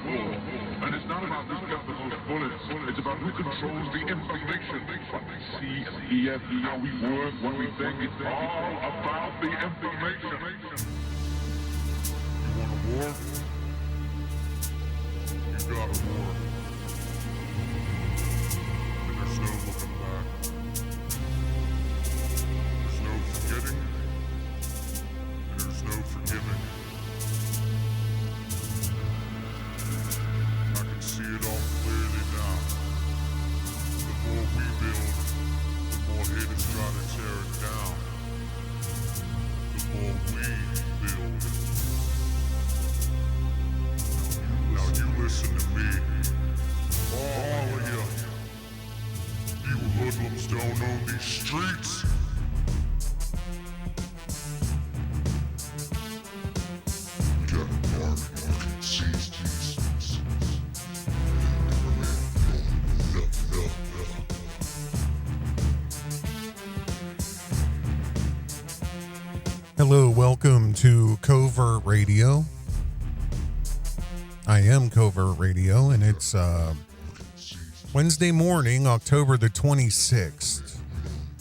And it's not about who's got the most bullets. It's about who controls the information. What we see and hear, how we work, what we think. It's all about the information. You want a war? You got a war. And there's no looking back. There's no forgetting. And there's no forgiving. I can see it all clearly now. The more we build, the more haters try to tear it down. The more we build. Now you listen to me. All of you. You hoodlums don't own these streets. We got an army that can seize these. Hello, welcome to Covert Radio. I am Covert Radio, and it's Wednesday morning, October the 26th,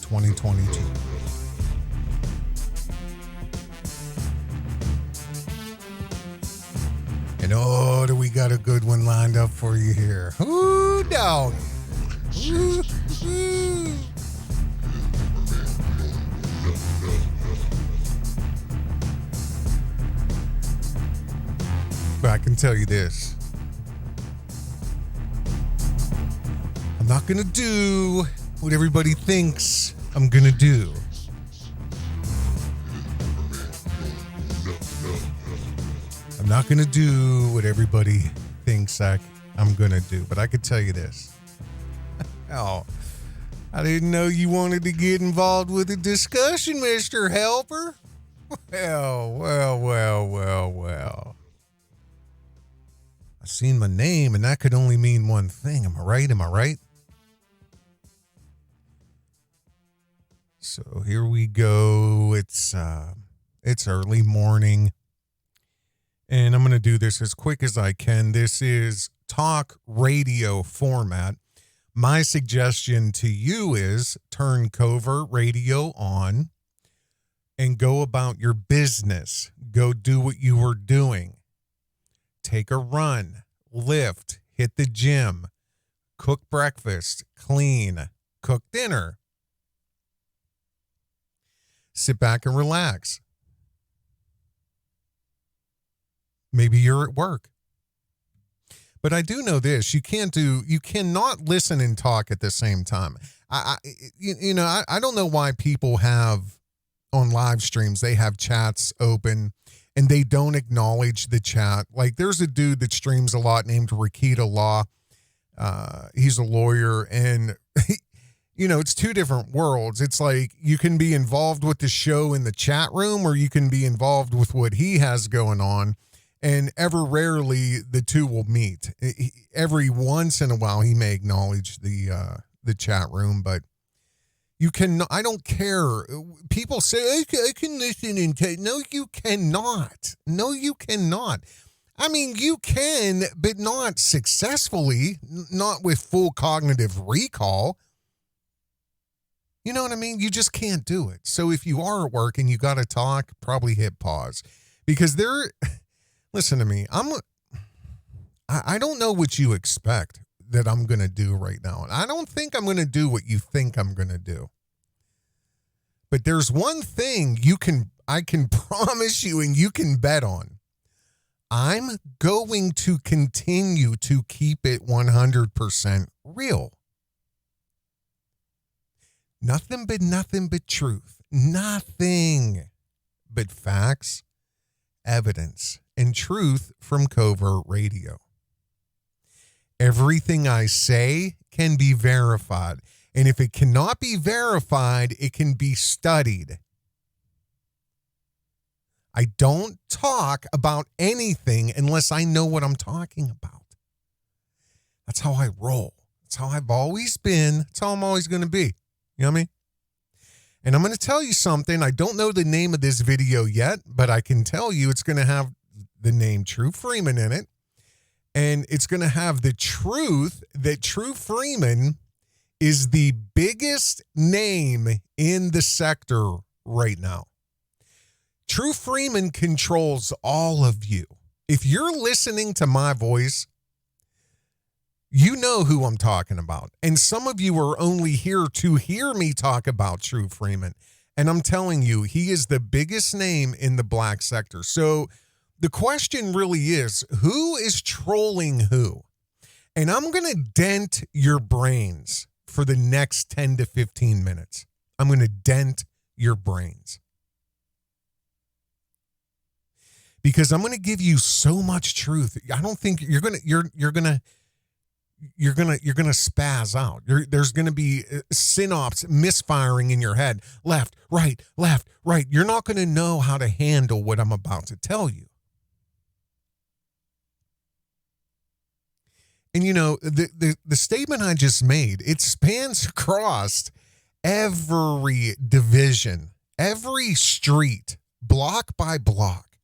2022. And oh, do we got a good one lined up for you here. Ooh, dog. Ooh, ooh. But I can tell you this. I'm not going to do what everybody thinks I'm going to do. I'm not going to do what everybody thinks I'm going to do. But I can tell you this. Oh, I didn't know you wanted to get involved with a discussion, Mr. Helper. Well. I seen my name, and that could only mean one thing. Am I right? So here we go. It's early morning, and I'm going to do this as quick as I can. This is talk radio format. My suggestion to you is turn Covert Radio on and go about your business. Go do what you were doing. Take a run, lift, hit the gym, cook breakfast, clean, cook dinner. Sit back and relax. Maybe you're at work. But I do know this, you cannot listen and talk at the same time. I don't know why people have on live streams, they have chats open and they don't acknowledge the chat. Like there's a dude that streams a lot named Rakita Law. He's a lawyer, and it's two different worlds. It's like you can be involved with the show in the chat room, or you can be involved with what he has going on. And ever rarely the two will meet. Every once in a while he may acknowledge the chat room, but you can. I don't care. People say I can listen and no, you cannot. No, you cannot. I mean, you can, but not successfully. Not with full cognitive recall. You know what I mean? You just can't do it. So if you are at work and you got to talk, probably hit pause, because listen to me. I don't know what you expect that I'm going to do right now. And I don't think I'm going to do what you think I'm going to do. But there's one thing I can promise you and you can bet on. I'm going to continue to keep it 100% real. Nothing but truth. Nothing but facts, evidence, and truth from Covert Radio. Everything I say can be verified. And if it cannot be verified, it can be studied. I don't talk about anything unless I know what I'm talking about. That's how I roll. That's how I've always been. That's how I'm always going to be. You know what I mean? And I'm going to tell you something. I don't know the name of this video yet, but I can tell you it's going to have the name True Freeman in it. And it's going to have the truth that True Freeman is the biggest name in the sector right now. True Freeman controls all of you. If you're listening to my voice, you know who I'm talking about. And some of you are only here to hear me talk about True Freeman. And I'm telling you, he is the biggest name in the black sector. So the question really is, who is trolling who? And I'm going to dent your brains for the next 10 to 15 minutes. I'm going to dent your brains. Because I'm going to give you so much truth. I don't think you're going to spaz out. There's going to be synapse misfiring in your head. Left, right. You're not going to know how to handle what I'm about to tell you. And you know, the statement I just made, it spans across every division, every street, block by block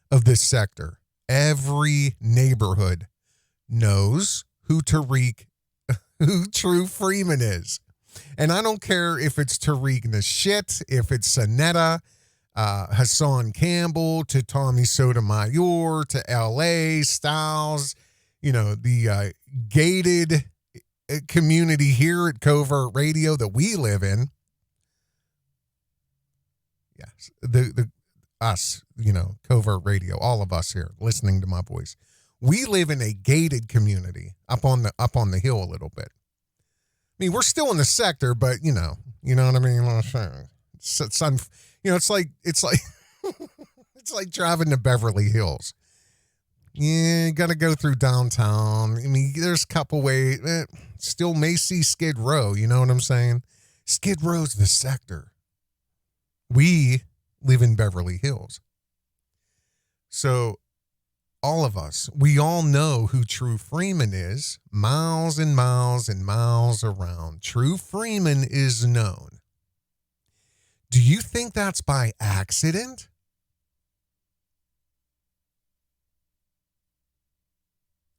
of this sector. Every neighborhood knows who True Freeman is. And I don't care if it's Tariq Nasheed, if it's Sonetta, Hassan Campbell, to Tommy Sotomayor, to L.A., Styles, you know, the gated community here at Covert Radio that we live in. Yes, us, you know, Covert Radio, all of us here listening to my voice. We live in a gated community up on the hill a little bit. I mean, we're still in the sector, but you know what I mean. It's like it's like driving to Beverly Hills. Yeah, you got to go through downtown. I mean, there's a couple ways. Still may see Skid Row. You know what I'm saying? Skid Row's the sector. We live in Beverly Hills. So all of us, we all know who True Freeman is. Miles and miles and miles around. True Freeman is known. Do you think that's by accident?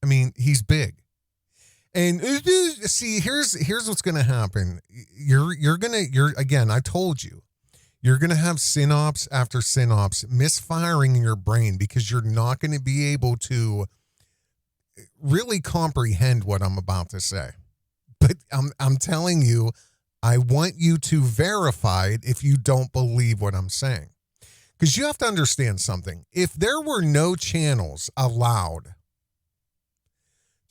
I mean, he's big. And see, here's what's going to happen. Again, I told you, you're going to have synapse after synapse misfiring in your brain because you're not going to be able to really comprehend what I'm about to say. But I'm telling you, I want you to verify it if you don't believe what I'm saying. Because you have to understand something. If there were no channels allowed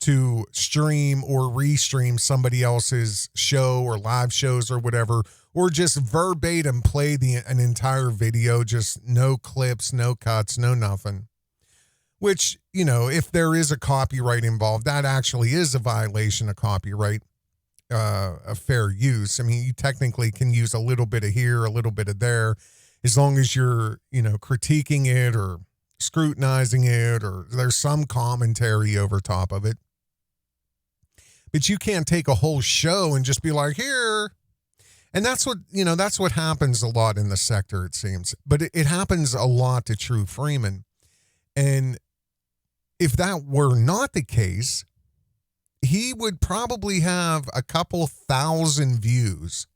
to stream or restream somebody else's show or live shows or whatever, or just verbatim play an entire video, just no clips, no cuts, no nothing, which, you know, if there is a copyright involved, that actually is a violation of copyright, of fair use. I mean, you technically can use a little bit of here, a little bit of there, as long as you're, you know, critiquing it or scrutinizing it, or there's some commentary over top of it. But you can't take a whole show and just be like, here. And that's what happens a lot in the sector, it seems. But it happens a lot to True Freeman. And if that were not the case, he would probably have a couple thousand views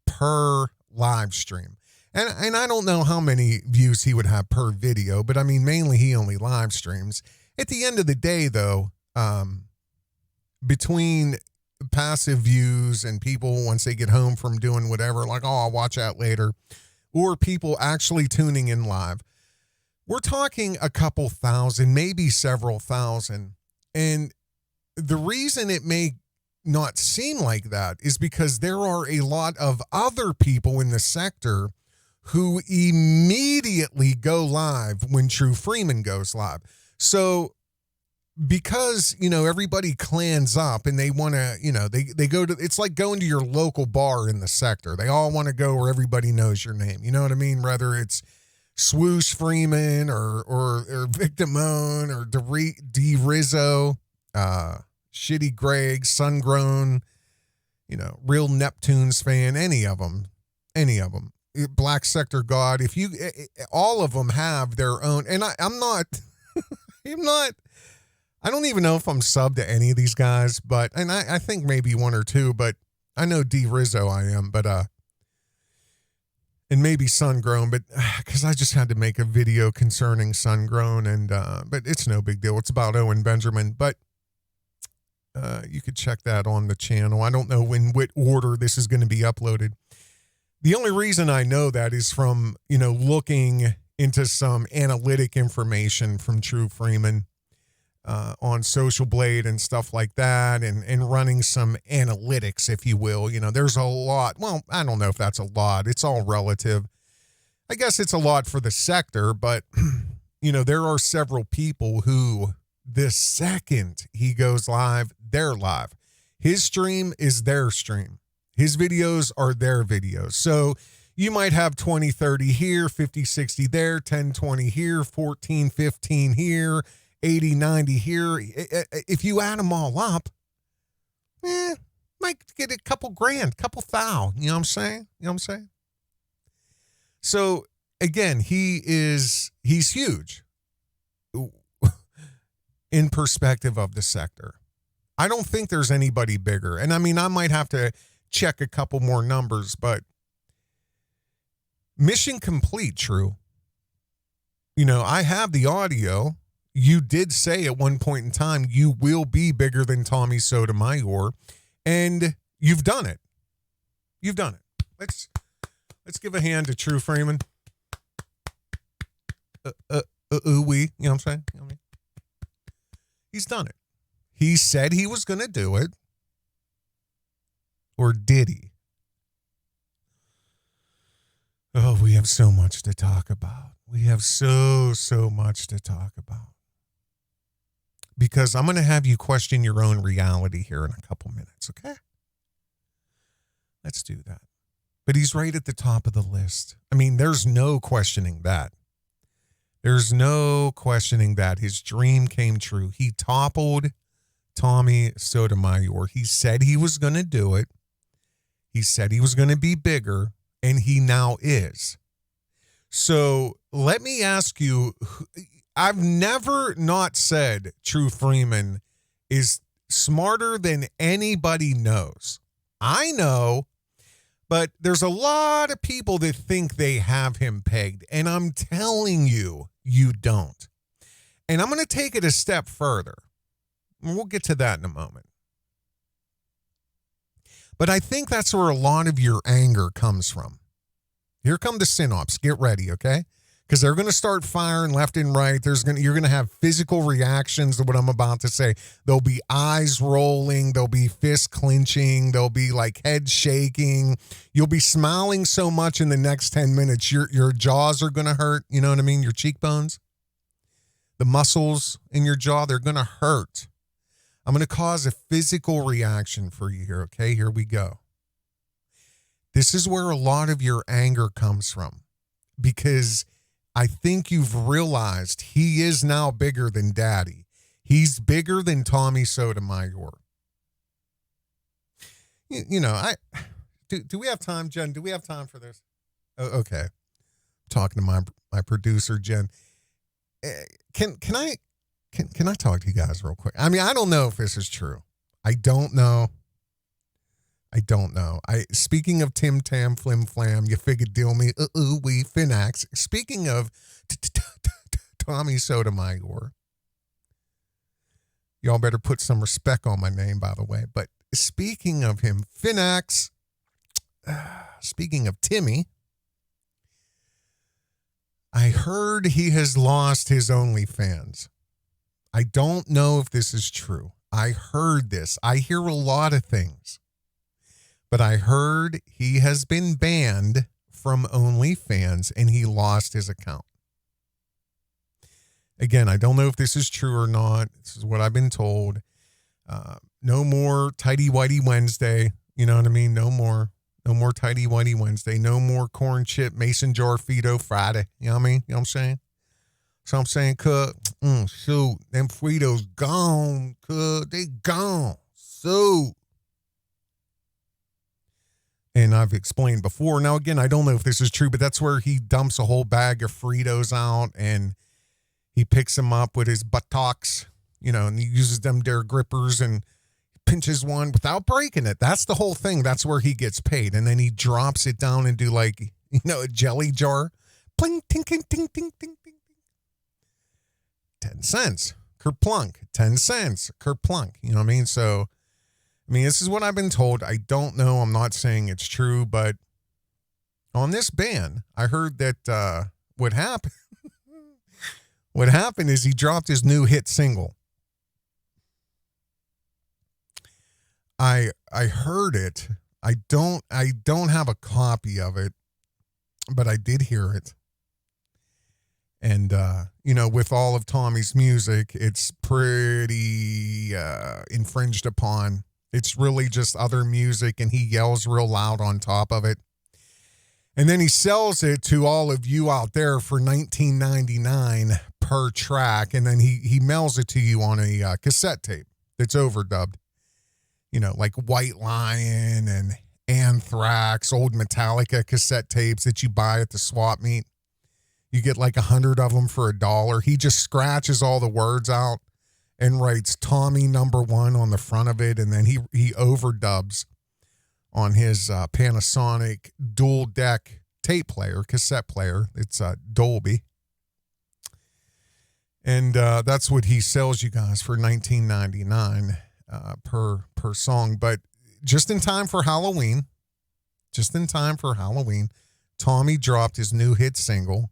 per live stream. And I don't know how many views he would have per video, but I mean, mainly he only live streams. At the end of the day, though, between passive views and people once they get home from doing whatever, like, oh, I'll watch that later, or people actually tuning in live, we're talking a couple thousand, maybe several thousand. And the reason it may not seem like that is because there are a lot of other people in the sector who immediately go live when True Freeman goes live. So because, you know, everybody clans up and they want to, you know, they go to, it's like going to your local bar in the sector. They all want to go where everybody knows your name. You know what I mean? Whether it's Swoosh Freeman or Victimone or D Rizzo, Shitty Greg, Sungrown, you know, Real Neptunes fan, any of them, Black Sector God. If you, all of them have their own, and I'm not, I don't even know if I'm subbed to any of these guys, and I think maybe one or two, but I know RIZZO I am, but, and maybe Sungrown, but because I just had to make a video concerning Sungrown, but it's no big deal. It's about Owen Benjamin, but you could check that on the channel. I don't know in what order this is going to be uploaded. The only reason I know that is from, looking into some analytic information from True Freeman on Social Blade and stuff like that, and running some analytics, if you will. There's a lot. Well, I don't know if that's a lot. It's all relative. I guess it's a lot for the sector, but, there are several people who the second he goes live, they're live. His stream is their stream. His videos are their videos. So you might have 20, 30 here, 50, 60 there, 10, 20 here, 14, 15 here, 80, 90 here. If you add them all up, might get a couple grand, couple thou. You know what I'm saying? So again, he's huge in perspective of the sector. I don't think there's anybody bigger. And I mean, I might have to check a couple more numbers, but mission complete, True. I have the audio. You did say at one point in time, you will be bigger than Tommy Sotomayor, and you've done it. You've done it. Let's give a hand to True Freeman. You know what I'm saying? He's done it. He said he was going to do it. Or did he? Oh, we have so much to talk about. We have so much to talk about. Because I'm going to have you question your own reality here in a couple minutes, okay? Let's do that. But he's right at the top of the list. I mean, there's no questioning that. There's no questioning that. His dream came true. He toppled Tommy Sotomayor. He said he was going to do it. He said he was going to be bigger, and he now is. So let me ask you, I've never not said True Freeman is smarter than anybody knows. I know, but there's a lot of people that think they have him pegged, and I'm telling you, you don't. And I'm going to take it a step further. We'll get to that in a moment. But I think that's where a lot of your anger comes from. Here come the synops. Get ready, okay? Because they're going to start firing left and right. You're going to have physical reactions to what I'm about to say. There'll be eyes rolling. There'll be fist clenching. There'll be like head shaking. You'll be smiling so much in the next 10 minutes. Your jaws are going to hurt. You know what I mean? Your cheekbones. The muscles in your jaw, they're going to hurt. I'm going to cause a physical reaction for you here, okay? Here we go. This is where a lot of your anger comes from, because I think you've realized he is now bigger than Daddy. He's bigger than Tommy Sotomayor. Do we have time, Jen? Do we have time for this? Oh, okay. I'm talking to my producer, Jen. Can I talk to you guys real quick? I mean, I don't know if this is true. I don't know. Speaking of Tim Tam Flim Flam, you figured deal me, we Finax. Speaking of Tommy Sotomayor, y'all better put some respect on my name, by the way. But speaking of him, Finax, speaking of Timmy, I heard he has lost his OnlyFans. I don't know if this is true. I heard this. I hear a lot of things. But I heard he has been banned from OnlyFans and he lost his account. Again, I don't know if this is true or not. This is what I've been told. No more Tidy Whitey Wednesday. You know what I mean? No more Tidy Whitey Wednesday. No more corn chip mason jar Frito Friday. You know what I mean? You know what I'm saying? So I'm saying, shoot, them Fritos gone, they gone. So. And I've explained before. Now, again, I don't know if this is true, but that's where he dumps a whole bag of Fritos out and he picks them up with his buttocks. and he uses them there grippers and pinches one without breaking it. That's the whole thing. That's where he gets paid. And then he drops it down into like, a jelly jar. Pling, ting, ting, ting, ting, ting, ting. 10 cents. Kerplunk. 10 cents. Kerplunk. You know what I mean? So, this is what I've been told. I don't know. I'm not saying it's true, but on this ban, I heard that what happened is he dropped his new hit single. I heard it. I don't have a copy of it, but I did hear it. And, with all of Tommy's music, it's pretty infringed upon. It's really just other music, and he yells real loud on top of it. And then he sells it to all of you out there for $19.99 per track, and then he mails it to you on a cassette tape that's overdubbed. Like White Lion and Anthrax, old Metallica cassette tapes that you buy at the swap meet. You get like 100 of them for $1. He just scratches all the words out and writes Tommy #1 on the front of it, and then he overdubs on his Panasonic dual deck tape player, cassette player. It's Dolby. And that's what he sells you guys for $19.99 per song. But just in time for Halloween, Tommy dropped his new hit single,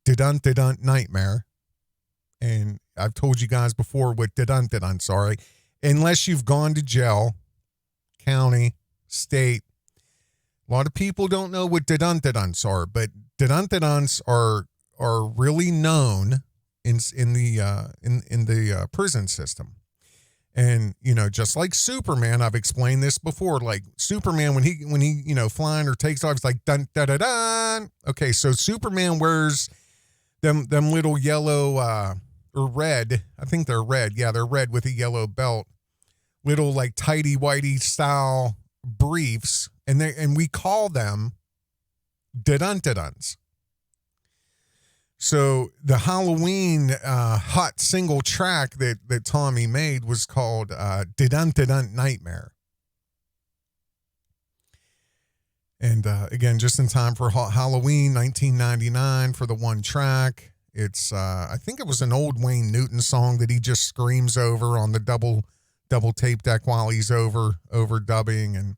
Didun Didun Nightmare. And I've told you guys before what Didun Didun, sorry. Unless you've gone to jail, county, state, a lot of people don't know what Didun Diduns are, but Didun Diduns are really known in the prison system. And, just like Superman, I've explained this before, like Superman, when he flying or takes off, it's like dun, da, da, dun. Okay. So Superman wears them little yellow, or red. I think they're red. Yeah. They're red with a yellow belt, little like tighty whitey style briefs. And we call them Didun Diduns. So the Halloween hot single track that Tommy made was called Didun Didun Nightmare. And again, just in time for Halloween, 1999 for the one track. It's I think it was an old Wayne Newton song that he just screams over on the double tape deck while he's overdubbing. And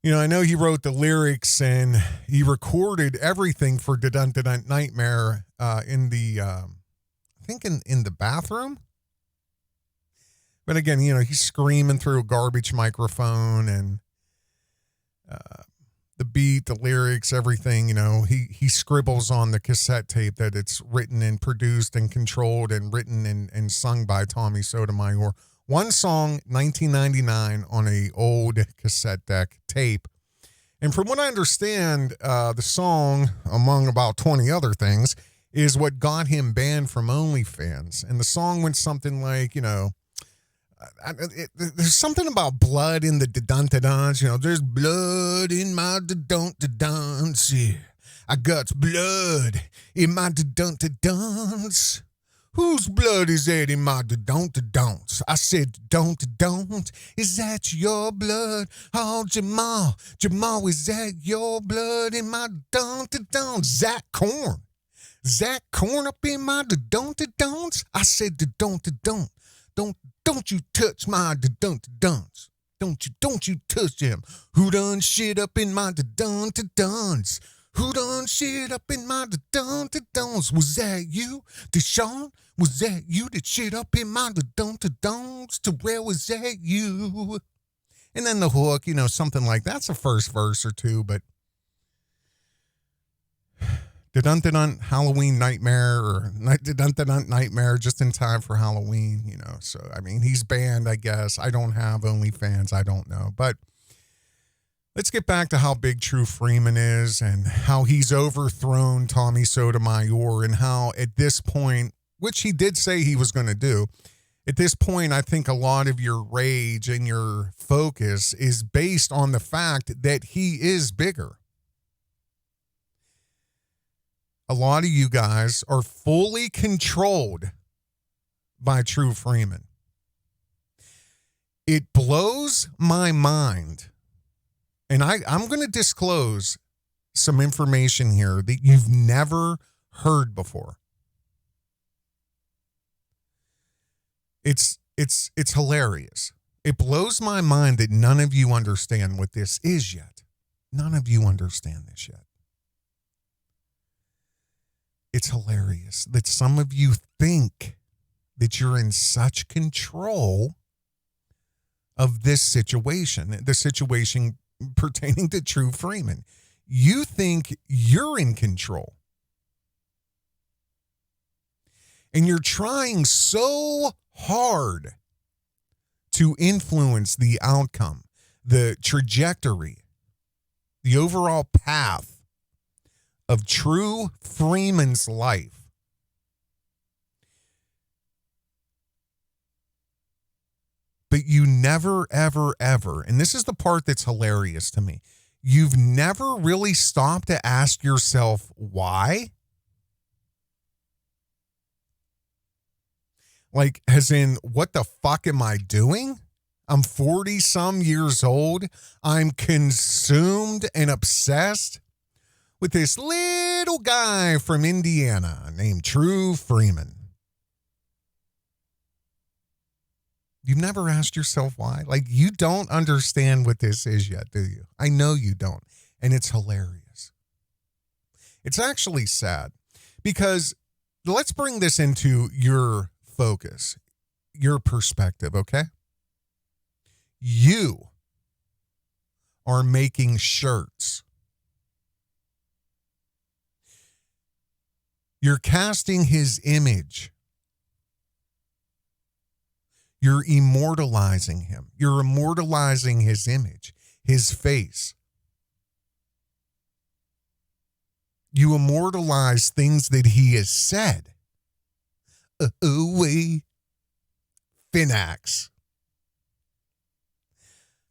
I know he wrote the lyrics and he recorded everything for Didun Didun Nightmare in the, I think in the bathroom. But again, he's screaming through a garbage microphone, and the beat, the lyrics, everything, he scribbles on the cassette tape that it's written and produced and controlled and written and sung by Tommy Sotomayor. One song, 1999, on a old cassette deck tape. And from what I understand, the song, among about 20 other things, is what got him banned from OnlyFans. And the song went something like, there's something about blood in the Didun-Diduns. There's blood in my Didun-Diduns. Yeah, I got blood in my Didun-Diduns. Whose blood is that in my Didun-Diduns? I said Didun-Diduns. Is that your blood? Oh, Jamal, is that your blood in my Didun-Diduns? Zach Corn up in my Didun-Diduns? I said Didun-Didun. Don't you touch my Didun-Diduns. Don't you touch them. Who done shit up in my Didun-Diduns? Who done shit up in my Didun-Diduns? Was that you, Deshaun? Was that you that shit up in my Didun-Diduns? Terrell, was that you? And then the hook, something like that's the first verse or two, but Didun-Didun Halloween Nightmare or Didun-Didun Nightmare just in time for Halloween, So, he's banned, I guess. I don't have OnlyFans. I don't know. But let's get back to how big True Freeman is and how he's overthrown Tommy Sotomayor, and how at this point, which he did say he was going to do, at this point, I think a lot of your rage and your focus is based on the fact that he is bigger. A lot of you guys are fully controlled by True Freeman. It blows my mind. And I'm going to disclose some information here that you've never heard before. It's hilarious. It blows my mind that none of you understand what this is yet. None of you understand this yet. It's hilarious that some of you think that you're in such control of this situation, the situation pertaining to True Freeman. You think you're in control. And you're trying so hard to influence the outcome, the trajectory, the overall path of True Freeman's life. But you never, ever, ever, and this is the part that's hilarious to me, you've never really stopped to ask yourself why? Like, as in, what the fuck am I doing? I'm 40-some years old. I'm consumed and obsessed with this little guy from Indiana named True Freeman. You've never asked yourself why? Like, you don't understand what this is yet, do you? I know you don't. And it's hilarious. It's actually sad because let's bring this into your focus, your perspective, okay? You are making shirts. You're casting his image. You're immortalizing him. You're immortalizing his image, his face. You immortalize things that he has said. Ooh-wee. Finax.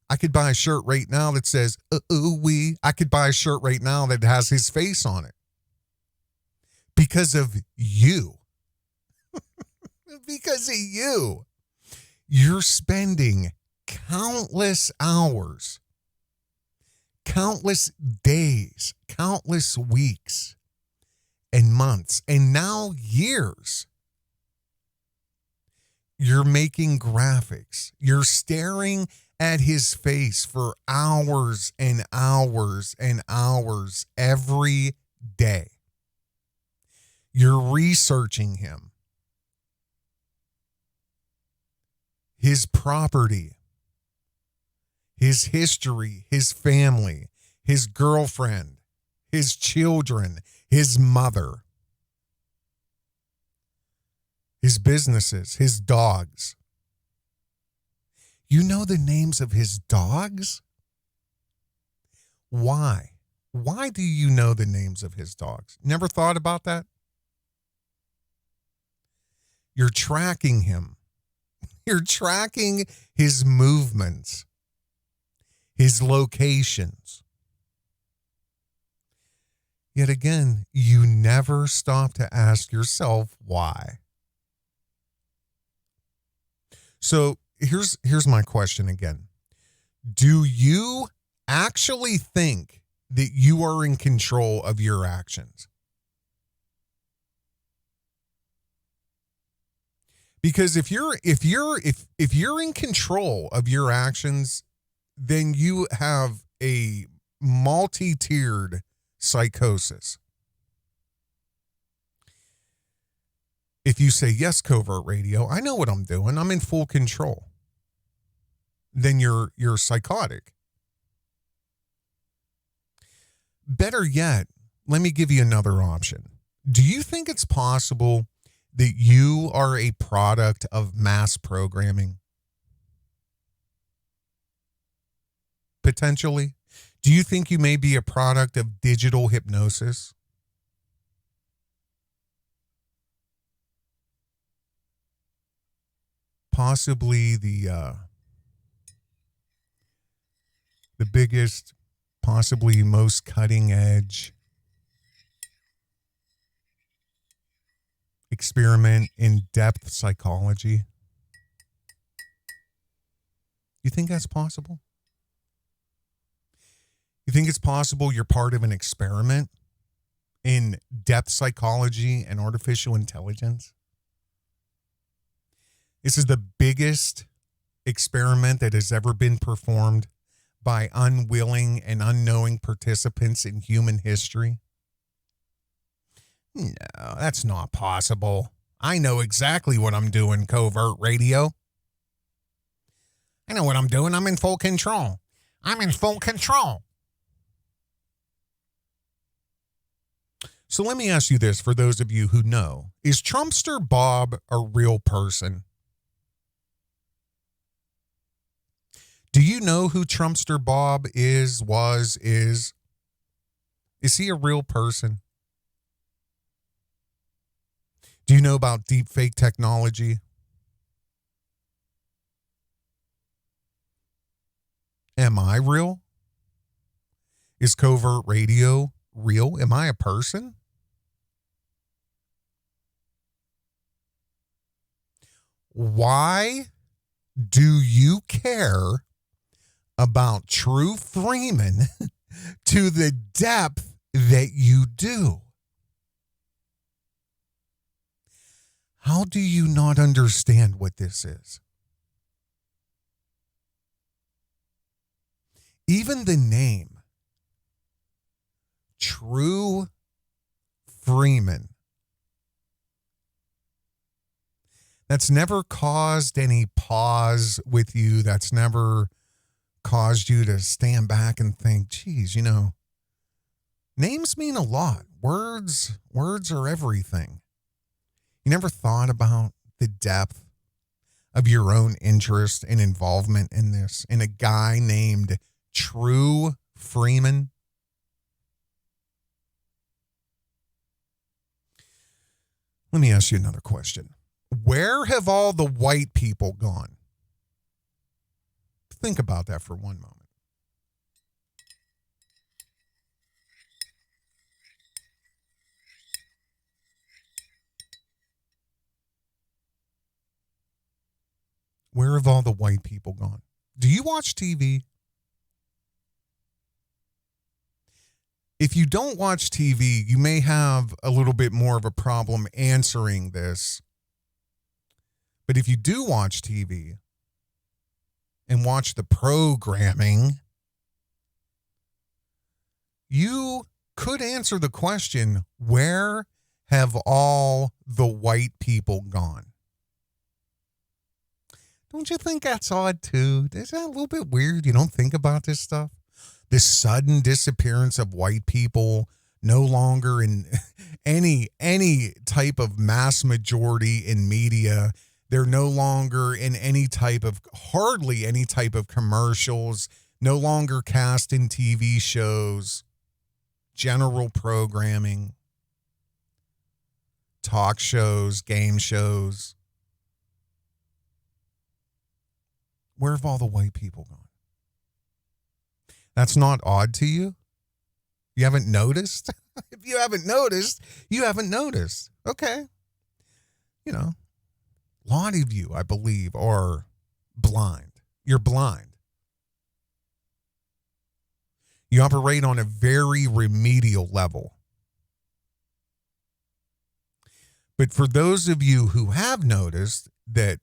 I could buy a shirt right now that says, ooh-wee. I could buy a shirt right now that has his face on it. Because of you. Because of you. You're spending countless hours, countless days, countless weeks and months, and now years. You're making graphics. You're staring at his face for hours and hours and hours every day. You're researching him. His property, his history, his family, his girlfriend, his children, his mother, his businesses, his dogs. You know the names of his dogs? Why? Why do you know the names of his dogs? Never thought about that? You're tracking him. You're tracking his movements, his locations. Yet again, you never stop to ask yourself why. So here's my question again. Do you actually think that you are in control of your actions? Because if you're in control of your actions, then you have a multi-tiered psychosis. If you say, yes, Covert Radio, I know what I'm doing, I'm in full control, then you're psychotic. Better yet, let me give you another option. Do you think it's possible that you are a product of mass programming? Potentially. Do you think you may be a product of digital hypnosis? Possibly the biggest, possibly most cutting edge experiment in depth psychology? You think that's possible? You think it's possible you're part of an experiment in depth psychology and artificial intelligence? This is the biggest experiment that has ever been performed by unwilling and unknowing participants in human history. No, that's not possible. I know exactly what I'm doing, Covert Radio. I know what I'm doing. I'm in full control. I'm in full control. So let me ask you this, for those of you who know. Is Trumpster Bob a real person? Do you know who Trumpster Bob is, was, is? Is he a real person? Do you know about deepfake technology? Am I real? Is Covert Radio real? Am I a person? Why do you care about True Freeman to the depth that you do? How do you not understand what this is? Even the name, True Freeman, that's never caused any pause with you. That's never caused you to stand back and think, geez, you know, names mean a lot. Words are everything. You never thought about the depth of your own interest and involvement in this, in a guy named True Freeman? Let me ask you another question. Where have all the white people gone? Think about that for one moment. Where have all the white people gone? Do you watch TV? If you don't watch TV, you may have a little bit more of a problem answering this. But if you do watch TV and watch the programming, you could answer the question, where have all the white people gone? Don't you think that's odd too? Is that a little bit weird? You don't think about this stuff? This sudden disappearance of white people, no longer in any type of mass majority in media. They're no longer in hardly any type of commercials, no longer cast in TV shows, general programming, talk shows, game shows. Where have all the white people gone? That's not odd to you? You haven't noticed? If you haven't noticed, you haven't noticed. Okay. You know, a lot of you, I believe, are blind. You're blind. You operate on a very remedial level. But for those of you who have noticed that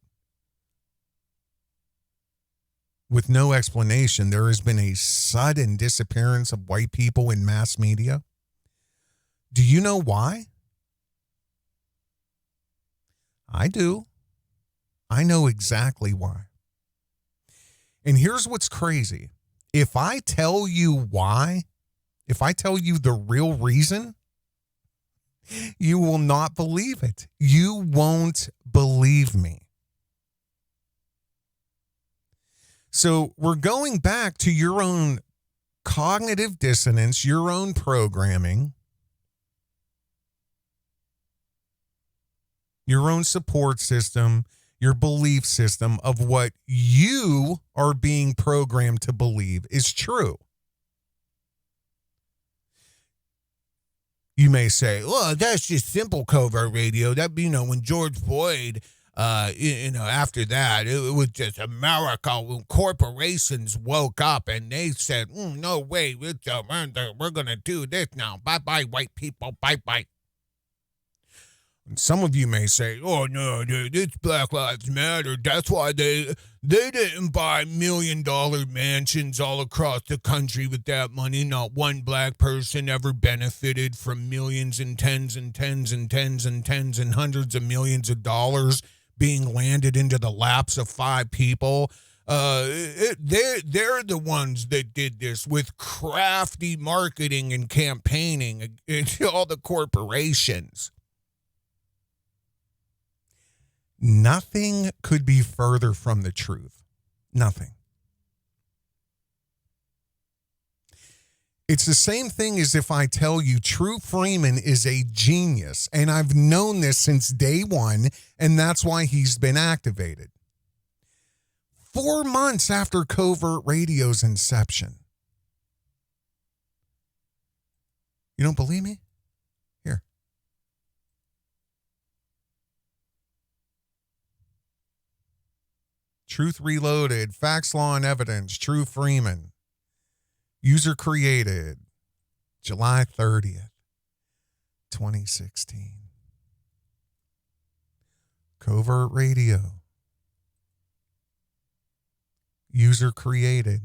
with no explanation, there has been a sudden disappearance of white people in mass media. Do you know why? I do. I know exactly why. And here's what's crazy. If I tell you why, if I tell you the real reason, you will not believe it. You won't believe me. So we're going back to your own cognitive dissonance, your own programming, your own support system, your belief system of what you are being programmed to believe is true. You may say, well, that's just simple covert radio. That, when George Floyd, after that, it was just America when corporations woke up and they said, no way, we're going to do this now. Bye-bye, white people. Bye-bye. And some of you may say, oh, no, dude, it's Black Lives Matter. That's why they didn't buy $1 million mansions all across the country with that money. Not one black person ever benefited from millions and tens and tens and tens and tens and hundreds of millions of dollars being landed into the laps of 5 people. They're the ones that did this with crafty marketing and campaigning to all the corporations. Nothing could be further from the truth. Nothing. It's the same thing as if I tell you True Freeman is a genius, and I've known this since day one, and that's why he's been activated. 4 months after Covert Radio's inception. You don't believe me? Here. Truth Reloaded, Facts, Law, and Evidence, True Freeman. User created July 30th, 2016. Covert Radio. User created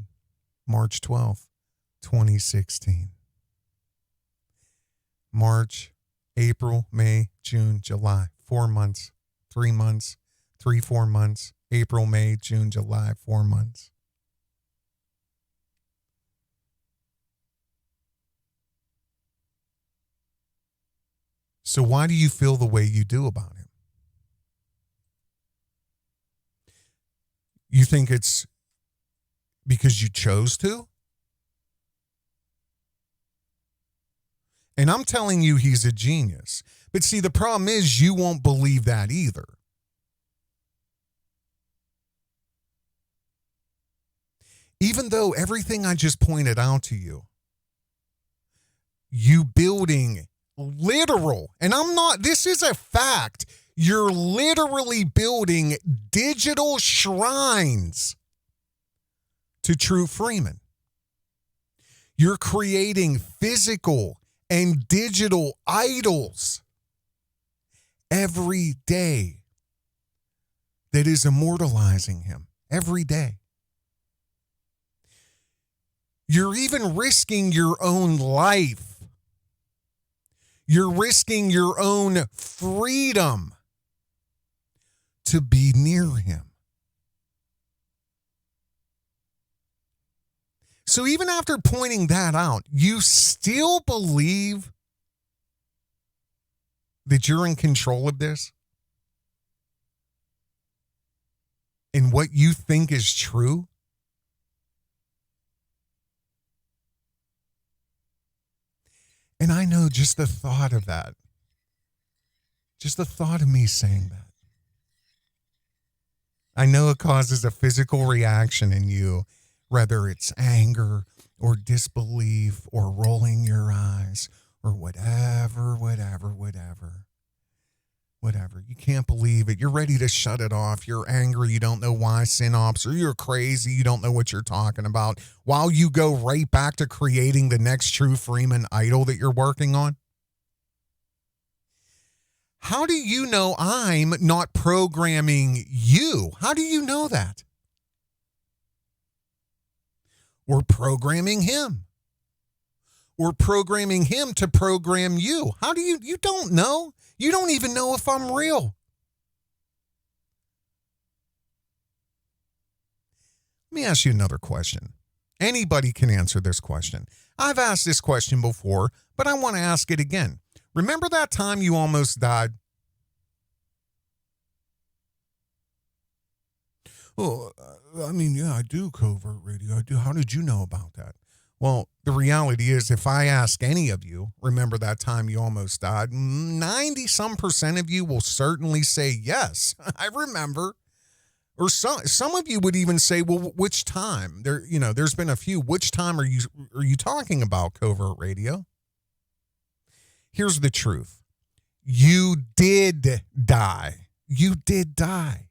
March 12th, 2016. March, April, May, June, July. 4 months, 3 months, 4 months. April, May, June, July, 4 months. So why do you feel the way you do about him? You think it's because you chose to? And I'm telling you he's a genius. But see, the problem is you won't believe that either. Even though everything I just pointed out to you, you building literal, and this is a fact, you're literally building digital shrines to True Freeman. You're creating physical and digital idols every day that is immortalizing him every day. You're even risking your own life. You're risking your own freedom to be near him. So even after pointing that out, you still believe that you're in control of this? And what you think is true? And I know just the thought of that, just the thought of me saying that, I know it causes a physical reaction in you, whether it's anger or disbelief or rolling your eyes or whatever. You can't believe it. You're ready to shut it off. You're angry. You don't know why, synops, or you're crazy. You don't know what you're talking about. While you go right back to creating the next True Freeman idol that you're working on. How do you know I'm not programming you? How do you know that? Or programming him. Or programming him to program you. How do you don't know? You don't even know if I'm real. Let me ask you another question. Anybody can answer this question. I've asked this question before, but I want to ask it again. Remember that time you almost died? Oh, yeah, I do, Covert Radio. I do. How did you know about that? Well, the reality is, if I ask any of you, remember that time you almost died, 90% of you will certainly say, yes, I remember. Or some of you would even say, well, which time? There's been a few. Which time are you talking about, Covert Radio? Here's the truth. You did die. You did die.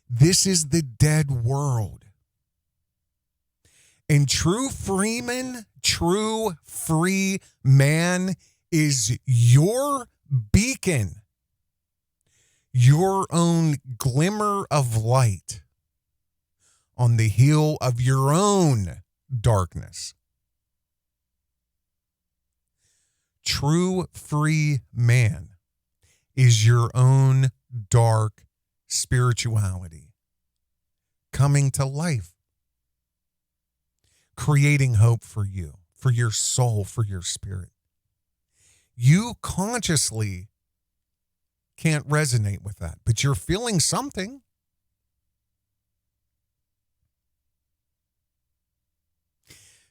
This is the dead world. And true freeman, true free man is your beacon, your own glimmer of light on the hill of your own darkness. True free man is your own dark spirituality coming to life, creating hope for you, for your soul, for your spirit. You consciously can't resonate with that, but you're feeling something.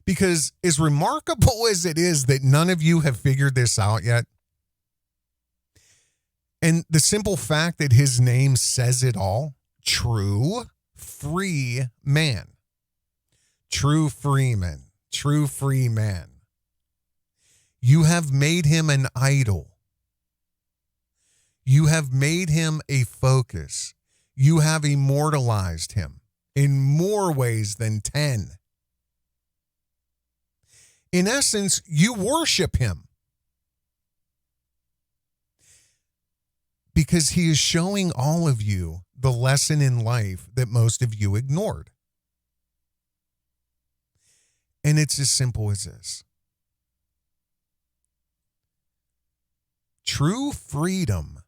Because as remarkable as it is that none of you have figured this out yet, and the simple fact that his name says it all, true free man, true freeman, true free man, you have made him an idol. You have made him a focus. You have immortalized him in more ways than 10. In essence, you worship him because he is showing all of you the lesson in life that most of you ignored. And it's as simple as this. True freedom,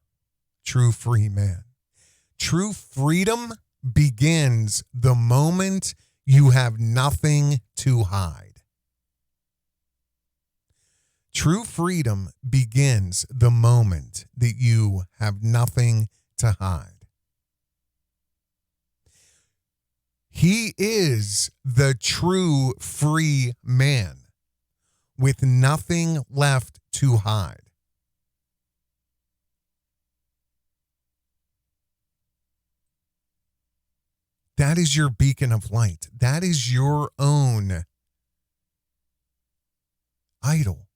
true free man. True freedom begins the moment you have nothing to hide. True freedom begins the moment that you have nothing to hide. He is the true free man with nothing left to hide. That is your beacon of light. That is your own idol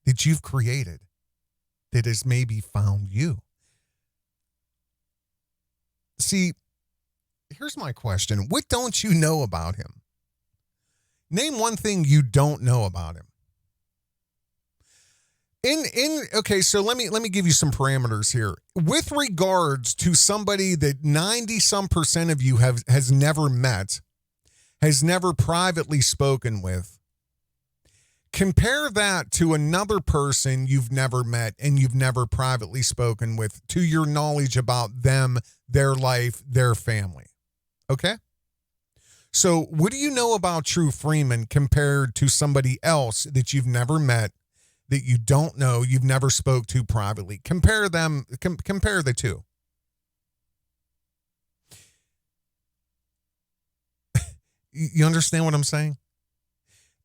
that you've created that has maybe found you. See, here's my question. What don't you know about him? Name one thing you don't know about him. Okay, so let me give you some parameters here. With regards to somebody that 90% of you has never met, has never privately spoken with, compare that to another person you've never met and you've never privately spoken with, to your knowledge about them, their life, their family. Okay? So what do you know about True Freeman compared to somebody else that you've never met, that you don't know, you've never spoke to privately? Compare them, compare the two. You understand what I'm saying?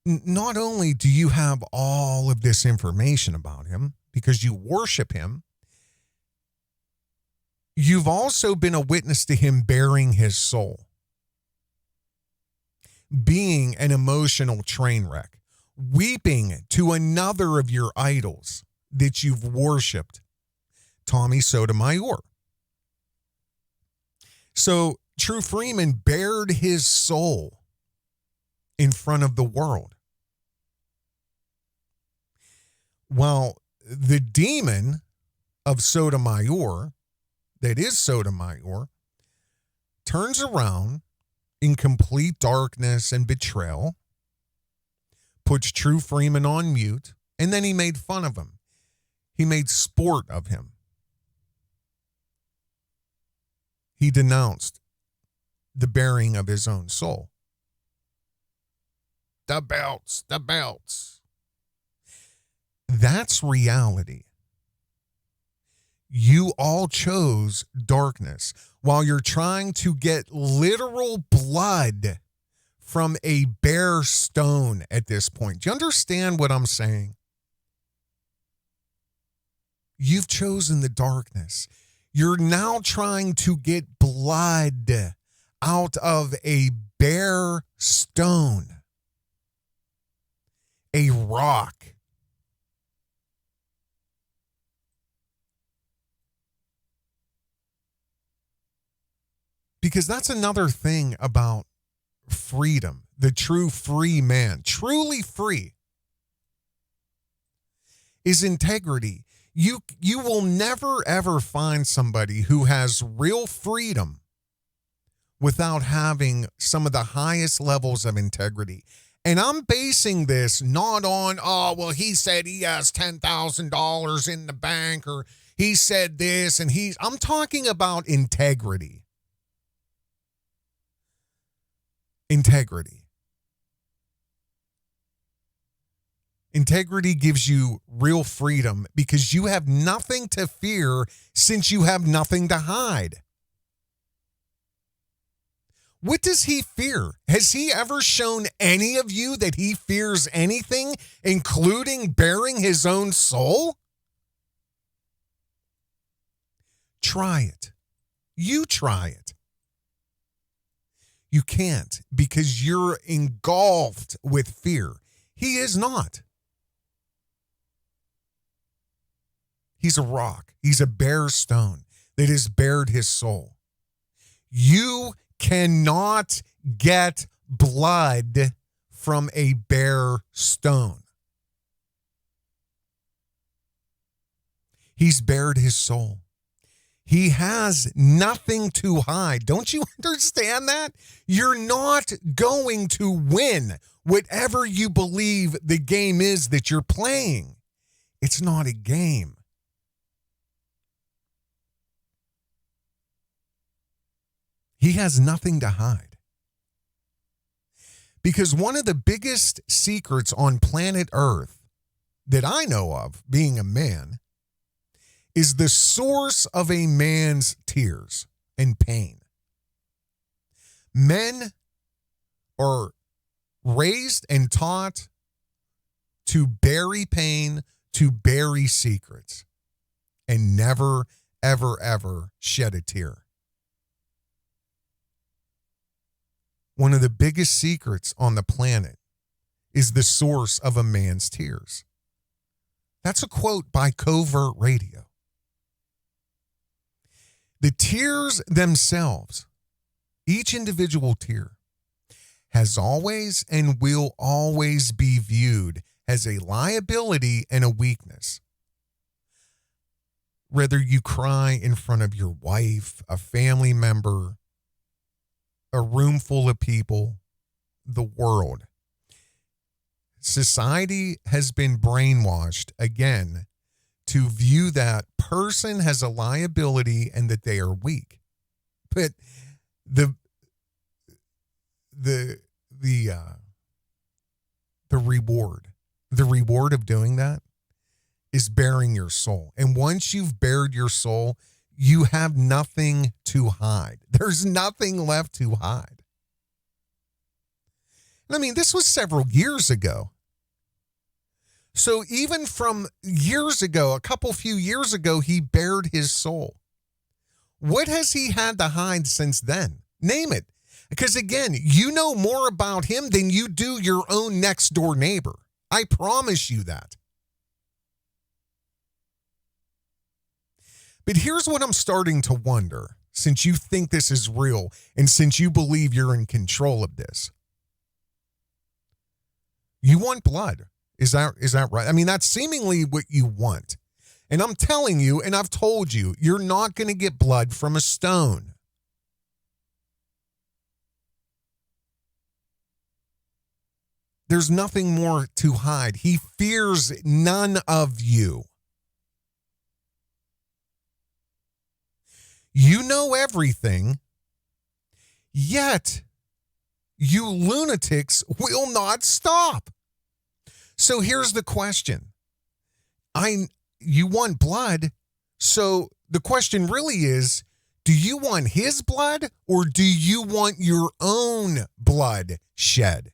Not only do you have all of this information about him because you worship him, you've also been a witness to him bearing his soul, being an emotional train wreck, weeping to another of your idols that you've worshipped, Tommy Sotomayor. So True Freeman bared his soul in front of the world. While the demon of Sotomayor, that is Sotomayor, turns around in complete darkness and betrayal, puts True Freeman on mute, and then he made fun of him. He made sport of him. He denounced the bearing of his own soul. The belts, the belts. That's reality. You all chose darkness while you're trying to get literal blood from a bare stone at this point. Do you understand what I'm saying? You've chosen the darkness. You're now trying to get blood out of a bare stone, a rock. Because that's another thing about freedom, the true free man, truly free, is integrity. You will never, ever find somebody who has real freedom without having some of the highest levels of integrity. And I'm basing this not on, oh, well, he said he has $10,000 in the bank, or he said this, and I'm talking about integrity. Integrity. Integrity gives you real freedom because you have nothing to fear since you have nothing to hide. What does he fear? Has he ever shown any of you that he fears anything, including bearing his own soul? Try it. You try it. You can't, because you're engulfed with fear. He is not. He's a rock. He's a bare stone that has bared his soul. You cannot get blood from a bare stone. He's bared his soul. He has nothing to hide. Don't you understand that? You're not going to win whatever you believe the game is that you're playing. It's not a game. He has nothing to hide. Because one of the biggest secrets on planet Earth that I know of, being a man, is the source of a man's tears and pain. Men are raised and taught to bury pain, to bury secrets, and never, ever, ever shed a tear. One of the biggest secrets on the planet is the source of a man's tears. That's a quote by Covert Radio. The tears themselves, each individual tear, has always and will always be viewed as a liability and a weakness. Whether you cry in front of your wife, a family member, a room full of people, the world. Society has been brainwashed again to view that person as a liability and that they are weak. But the reward of doing that is bearing your soul. And once you've bared your soul, you have nothing to hide. There's nothing left to hide. I mean, this was several years ago. So even from years ago, a few years ago, he bared his soul. What has he had to hide since then? Name it. Because again, you know more about him than you do your own next door neighbor. I promise you that. But here's what I'm starting to wonder, since you think this is real and since you believe you're in control of this. You want blood. Is that right? I mean, that's seemingly what you want. And I'm telling you, and I've told you, you're not going to get blood from a stone. There's nothing more to hide. He fears none of you. You know everything, yet you lunatics will not stop. So here's the question. You want blood, so the question really is, do you want his blood or do you want your own blood shed?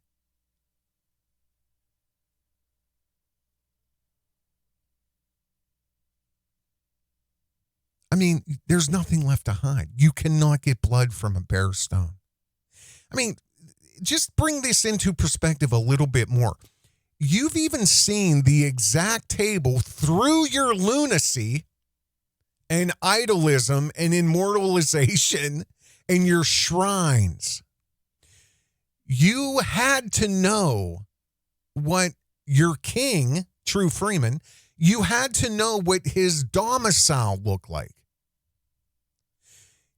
I mean, there's nothing left to hide. You cannot get blood from a bare stone. I mean, just bring this into perspective a little bit more. You've even seen the exact table through your lunacy and idolism and immortalization and your shrines. You had to know what your king, True Freeman, you had to know what his domicile looked like.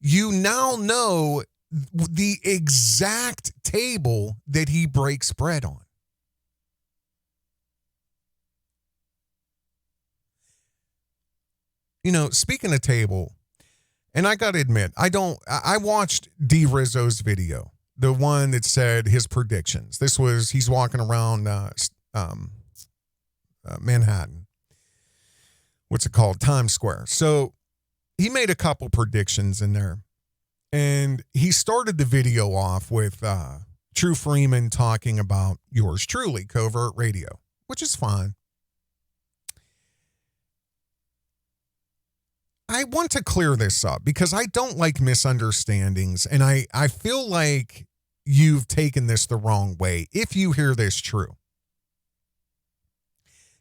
You now know the exact table that he breaks bread on. You know, speaking of table, and I got to admit, I watched RIZZO's video, the one that said his predictions. He's walking around Manhattan. What's it called? Times Square. So he made a couple predictions in there. And he started the video off with True Freeman talking about yours truly, Covert Radio, which is fine. I want to clear this up because I don't like misunderstandings, and I feel like you've taken this the wrong way if you hear this true.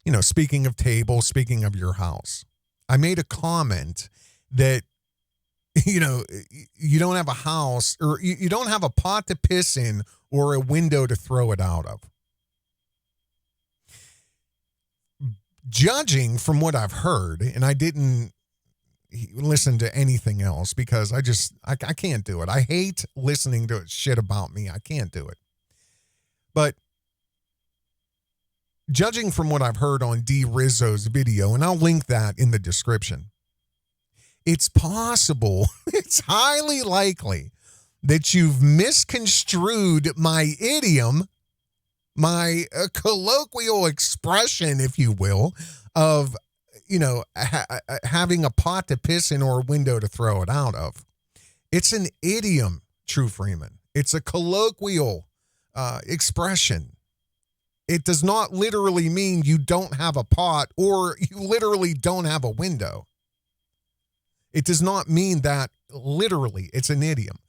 You know, speaking of table, speaking of your house, I made a comment that, you know, you don't have a house, or you don't have a pot to piss in or a window to throw it out of. Judging from what I've heard, and I didn't listen to anything else because I can't do it. I hate listening to shit about me. I can't do it. But judging from what I've heard on RIZZO's video, and I'll link that in the description, it's possible, it's highly likely that you've misconstrued my idiom, my colloquial expression, if you will, of, you know, having a pot to piss in or a window to throw it out of. It's an idiom, True Freeman. It's a colloquial expression. It does not literally mean you don't have a pot or you literally don't have a window. It does not mean that literally. It's an idiom.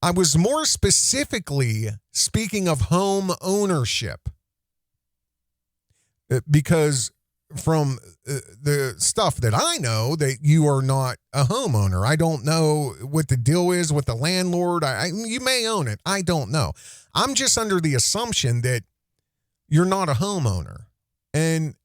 I was more specifically speaking of home ownership because from the stuff that I know, that you are not a homeowner. I don't know what the deal is with the landlord. You may own it. I don't know. I'm just under the assumption that you're not a homeowner. And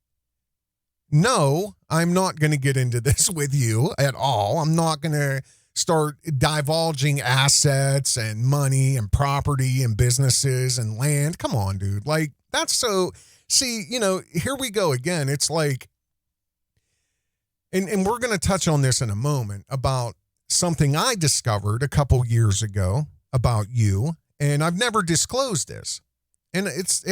no, I'm not going to get into this with you at all. I'm not going to start divulging assets and money and property and businesses and land. Come on, dude. Like, that's so... See, you know, here we go again. It's like, and we're going to touch on this in a moment about something I discovered a couple years ago about you, and I've never disclosed this. And it's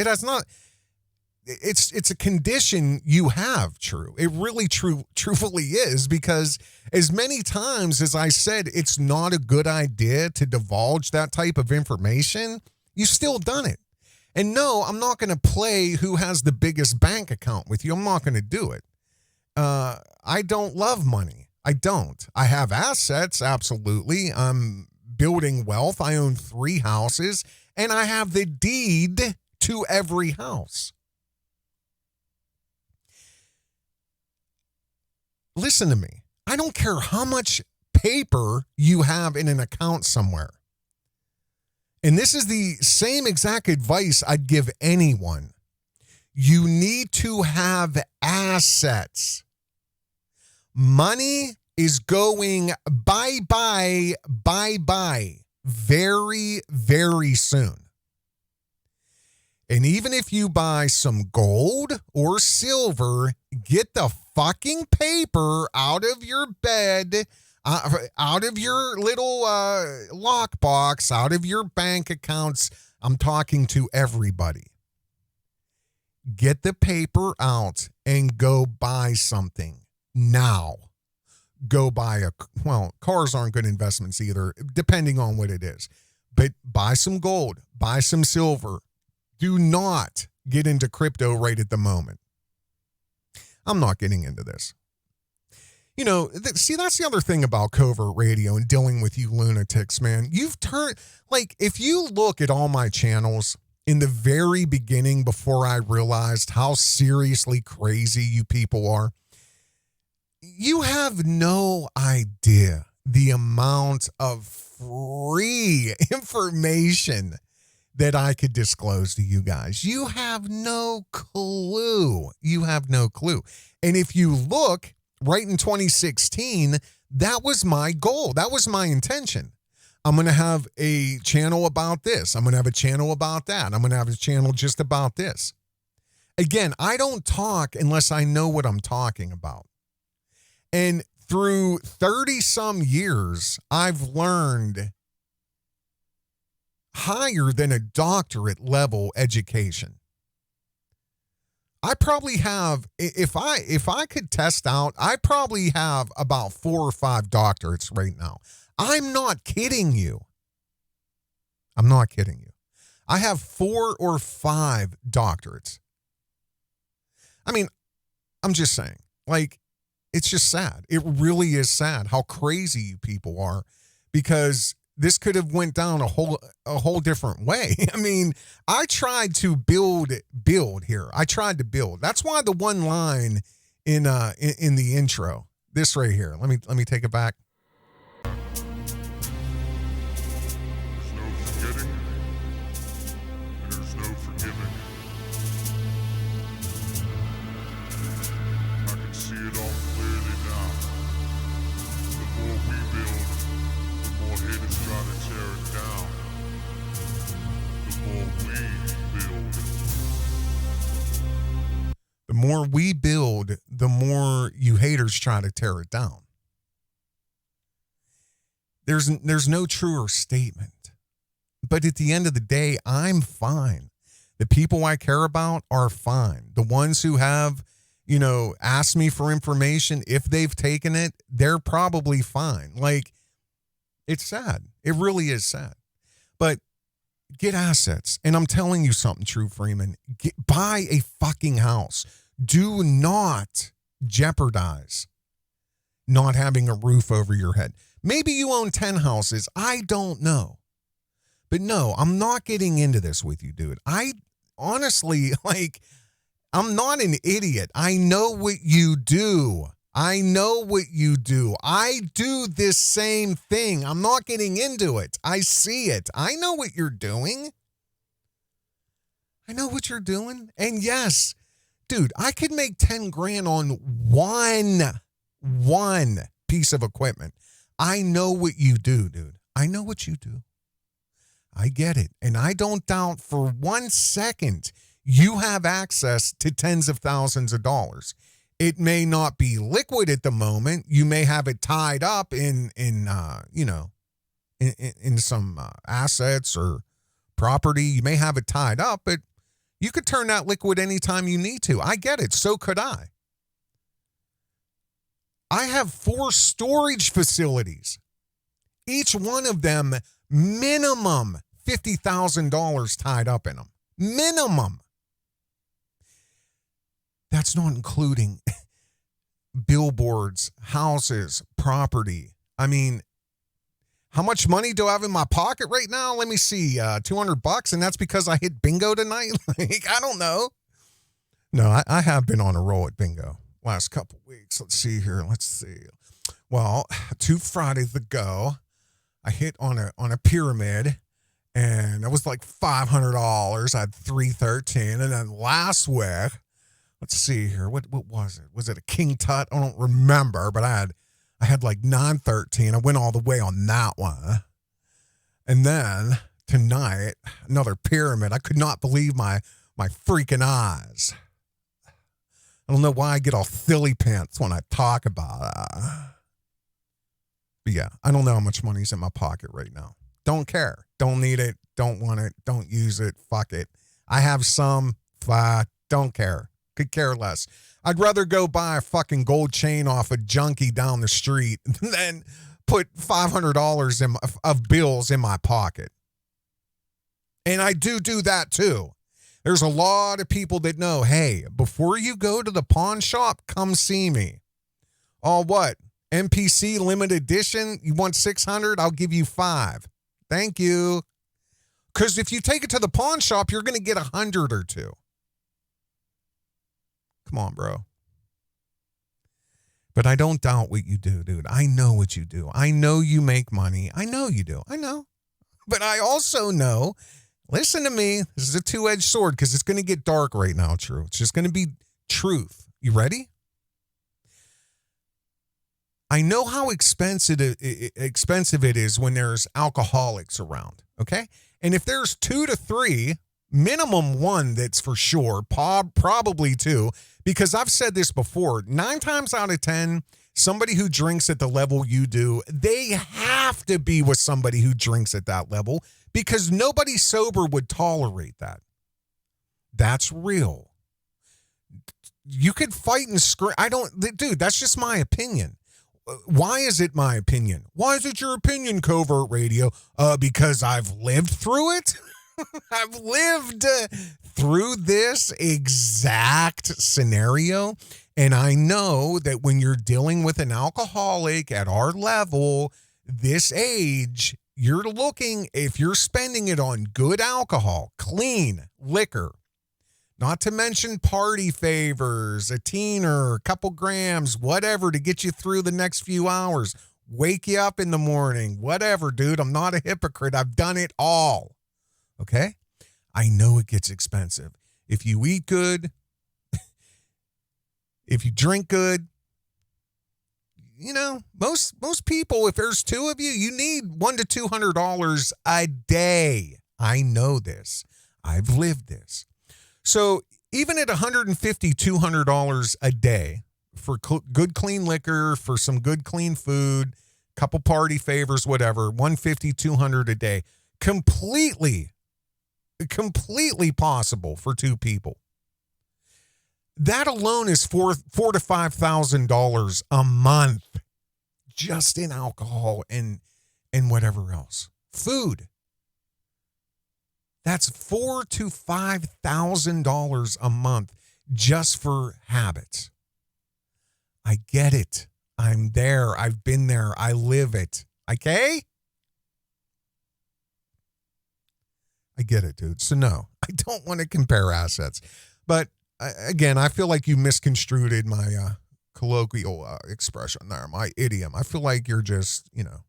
a condition you have, True. It really truthfully is, because as many times as I said it's not a good idea to divulge that type of information, you've still done it. And no, I'm not going to play who has the biggest bank account with you. I'm not going to do it. I don't love money. I don't. I have assets, absolutely. I'm building wealth. I own 3 houses, and I have the deed to every house. Listen to me. I don't care how much paper you have in an account somewhere. And this is the same exact advice I'd give anyone. You need to have assets. Money is going bye-bye very, very soon. And even if you buy some gold or silver, get the fucking paper out of your bed, out of your little lockbox, out of your bank accounts. I'm talking to everybody. Get the paper out and go buy something now. Go buy cars aren't good investments either, depending on what it is. But buy some gold, buy some silver. Do not get into crypto right at the moment. I'm not getting into this. You know, see, that's the other thing about Covert Radio and dealing with you lunatics, man. You've turned, like, if you look at all my channels in the very beginning, before I realized how seriously crazy you people are, you have no idea the amount of free information that I could disclose to you guys. You have no clue. You have no clue. And if you look right in 2016, that was my goal. That was my intention. I'm going to have a channel about this. I'm going to have a channel about that. I'm going to have a channel just about this. Again, I don't talk unless I know what I'm talking about. And through 30 some years, I've learned higher than a doctorate level education. I probably have, if I could test out, I probably have about 4 or 5 doctorates right now. I'm not kidding you. I'm not kidding you. I have 4 or 5 doctorates. I mean, I'm just saying, like, it's just sad. It really is sad how crazy you people are, because this could have went down a whole different way. I mean, I tried to build here. I tried to build. That's why the one line in the intro, this right here. Let me take it back. There's no forgetting, and there's no forgiving. I can see it all clearly now. The more we build, the more haters try to tear it down. The more we build. The more we build, the more you haters try to tear it down. There's no truer statement. But at the end of the day, I'm fine. The people I care about are fine. The ones who have, asked me for information, if they've taken it, they're probably fine. Like, it's sad. It really is sad. But get assets. And I'm telling you something, True Freeman. Buy a fucking house. Do not jeopardize not having a roof over your head. Maybe you own 10 houses. I don't know. But no, I'm not getting into this with you, dude. I honestly, I'm not an idiot. I know what you do. I know what you do. I do this same thing. I'm not getting into it. I see it. I know what you're doing. I know what you're doing. And yes, dude, I could make 10 grand on one piece of equipment. I know what you do, dude. I know what you do. I get it. And I don't doubt for 1 second you have access to tens of thousands of dollars. It may not be liquid at the moment. You may have it tied up in some assets or property. You may have it tied up, but you could turn that liquid anytime you need to. I get it. So could I. I have 4 storage facilities. Each one of them minimum $50,000 tied up in them. Minimum. That's not including billboards, houses, property. I mean, how much money do I have in my pocket right now? Let me see, $200, and that's because I hit bingo tonight? I don't know. No, I have been on a roll at bingo last couple weeks. Let's see here. Let's see. Well, 2 Fridays ago, I hit on a pyramid, and it was like $500. I had 313, and then last week, let's see here. What was it? Was it a King Tut? I don't remember, but I had like 913. I went all the way on that one. And then tonight, another pyramid. I could not believe my freaking eyes. I don't know why I get all silly pants when I talk about it. But yeah, I don't know how much money's in my pocket right now. Don't care. Don't need it. Don't want it. Don't use it. Fuck it. I have some. Don't care. Could care less. I'd rather go buy a fucking gold chain off a junkie down the street than put $500 of bills in my pocket. And I do that too. There's a lot of people that know, hey, before you go to the pawn shop, come see me. Oh, what? MPC limited edition? You want 600? I'll give you 5. Thank you. Because if you take it to the pawn shop, you're going to get 100 or 2. Come on, bro. But I don't doubt what you do, dude. I know what you do. I know you make money. I know you do. I know. But I also know, listen to me, this is a two-edged sword because it's going to get dark right now, True. It's just going to be truth. You ready? I know how expensive it is when there's alcoholics around, okay? And if there's 2 to 3, minimum 1 that's for sure, probably 2, because I've said this before, 9 times out of 10, somebody who drinks at the level you do, they have to be with somebody who drinks at that level because nobody sober would tolerate that. That's real. You could fight and scream. Dude, that's just my opinion. Why is it my opinion? Why is it your opinion, Covert Radio? Because I've lived through it. I've lived through this exact scenario. And I know that when you're dealing with an alcoholic at our level, this age, you're looking, if you're spending it on good alcohol, clean liquor, not to mention party favors, a teener, a couple grams, whatever to get you through the next few hours, wake you up in the morning, whatever, dude. I'm not a hypocrite. I've done it all. Okay? I know it gets expensive. If you eat good, if you drink good, you know, most people, if there's 2 of you, you need $100 to $200 a day. I know this. I've lived this. So even at $150, $200 a day for good, clean liquor, for some good, clean food, couple party favors, whatever, $150, $200 a day, completely possible for 2 people. That alone is $4,000 to $5,000 a month just in alcohol and whatever else. Food. That's $4,000 to $5,000 a month just for habits. I get it. I'm there. I've been there. I live it. Okay? I get it, dude. So no, I don't want to compare assets. But again, I feel like you misconstrued my colloquial expression there, my idiom. I feel like you're just, you know,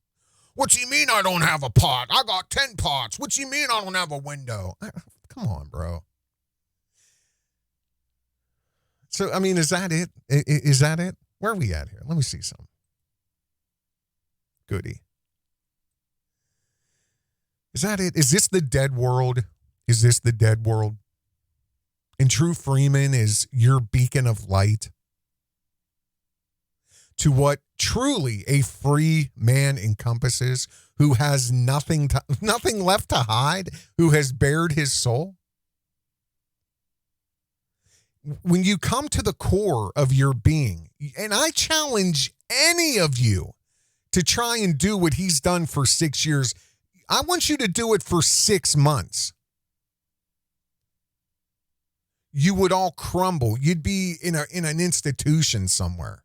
what do you mean I don't have a pot? I got 10 pots. What do you mean I don't have a window? Come on, bro. So, I mean, is that it? Is that it? Where are we at here? Let me see some. Goody. Is that it? Is this the dead world? Is this the dead world? And True Freeman is your beacon of light to what truly a free man encompasses, who has nothing left to hide, who has bared his soul. When you come to the core of your being, and I challenge any of you to try and do what he's done for 6 years, I want you to do it for 6 months. You would all crumble. You'd be in an institution somewhere.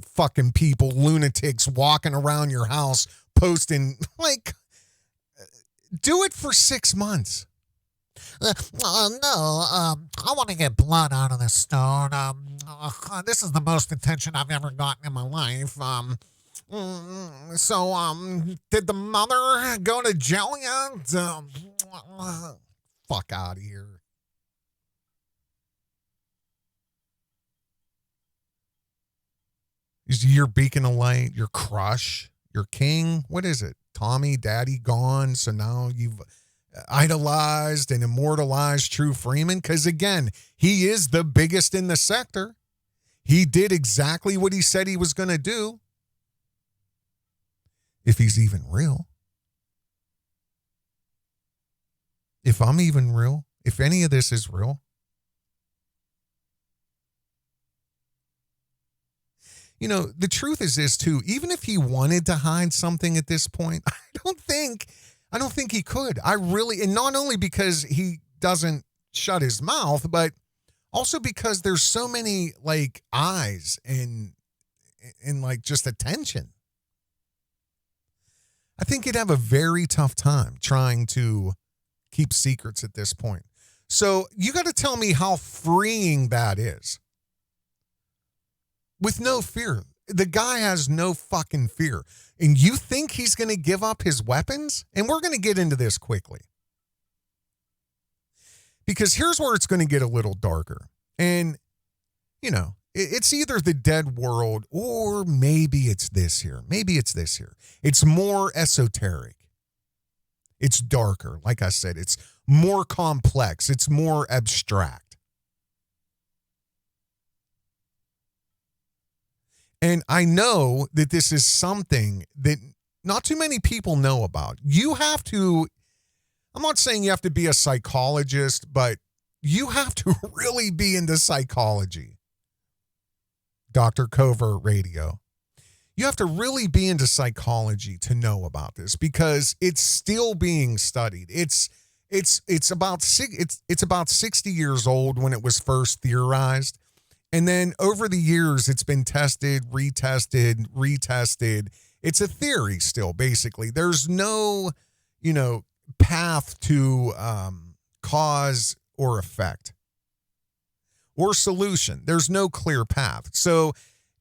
Fucking people, lunatics walking around your house posting, like, do it for 6 months. No, I want to get blood out of this stone. This is the most attention I've ever gotten in my life. So, did the mother go to jail yet? Fuck out of here. Is your beacon of light, your crush, your king? What is it? Tommy, daddy gone, so now you've idolized and immortalized True Freeman? Because again, he is the biggest in the sector. He did exactly what he said he was going to do. If he's even real. If I'm even real. If any of this is real. You know, the truth is this too. Even if he wanted to hide something at this point, I don't think he could. And not only because he doesn't shut his mouth, but also because there's so many like eyes and like just attention. I think he'd have a very tough time trying to keep secrets at this point. So you got to tell me how freeing that is. With no fear. The guy has no fucking fear. And you think he's going to give up his weapons? And we're going to get into this quickly. Because here's where it's going to get a little darker. And, you know, it's either the dead world or maybe it's this here. Maybe it's this here. It's more esoteric. It's darker. Like I said, it's more complex. It's more abstract. And I know that this is something that not too many people know about. You have to, I'm not saying you have to be a psychologist, but you have to really be into psychology. Dr. Covert Radio. You have to really be into psychology to know about this because it's still being studied. It's about 60 years old when it was first theorized. And then over the years, it's been tested, retested. It's a theory still, basically. There's no, path to cause or effect or solution. There's no clear path. So,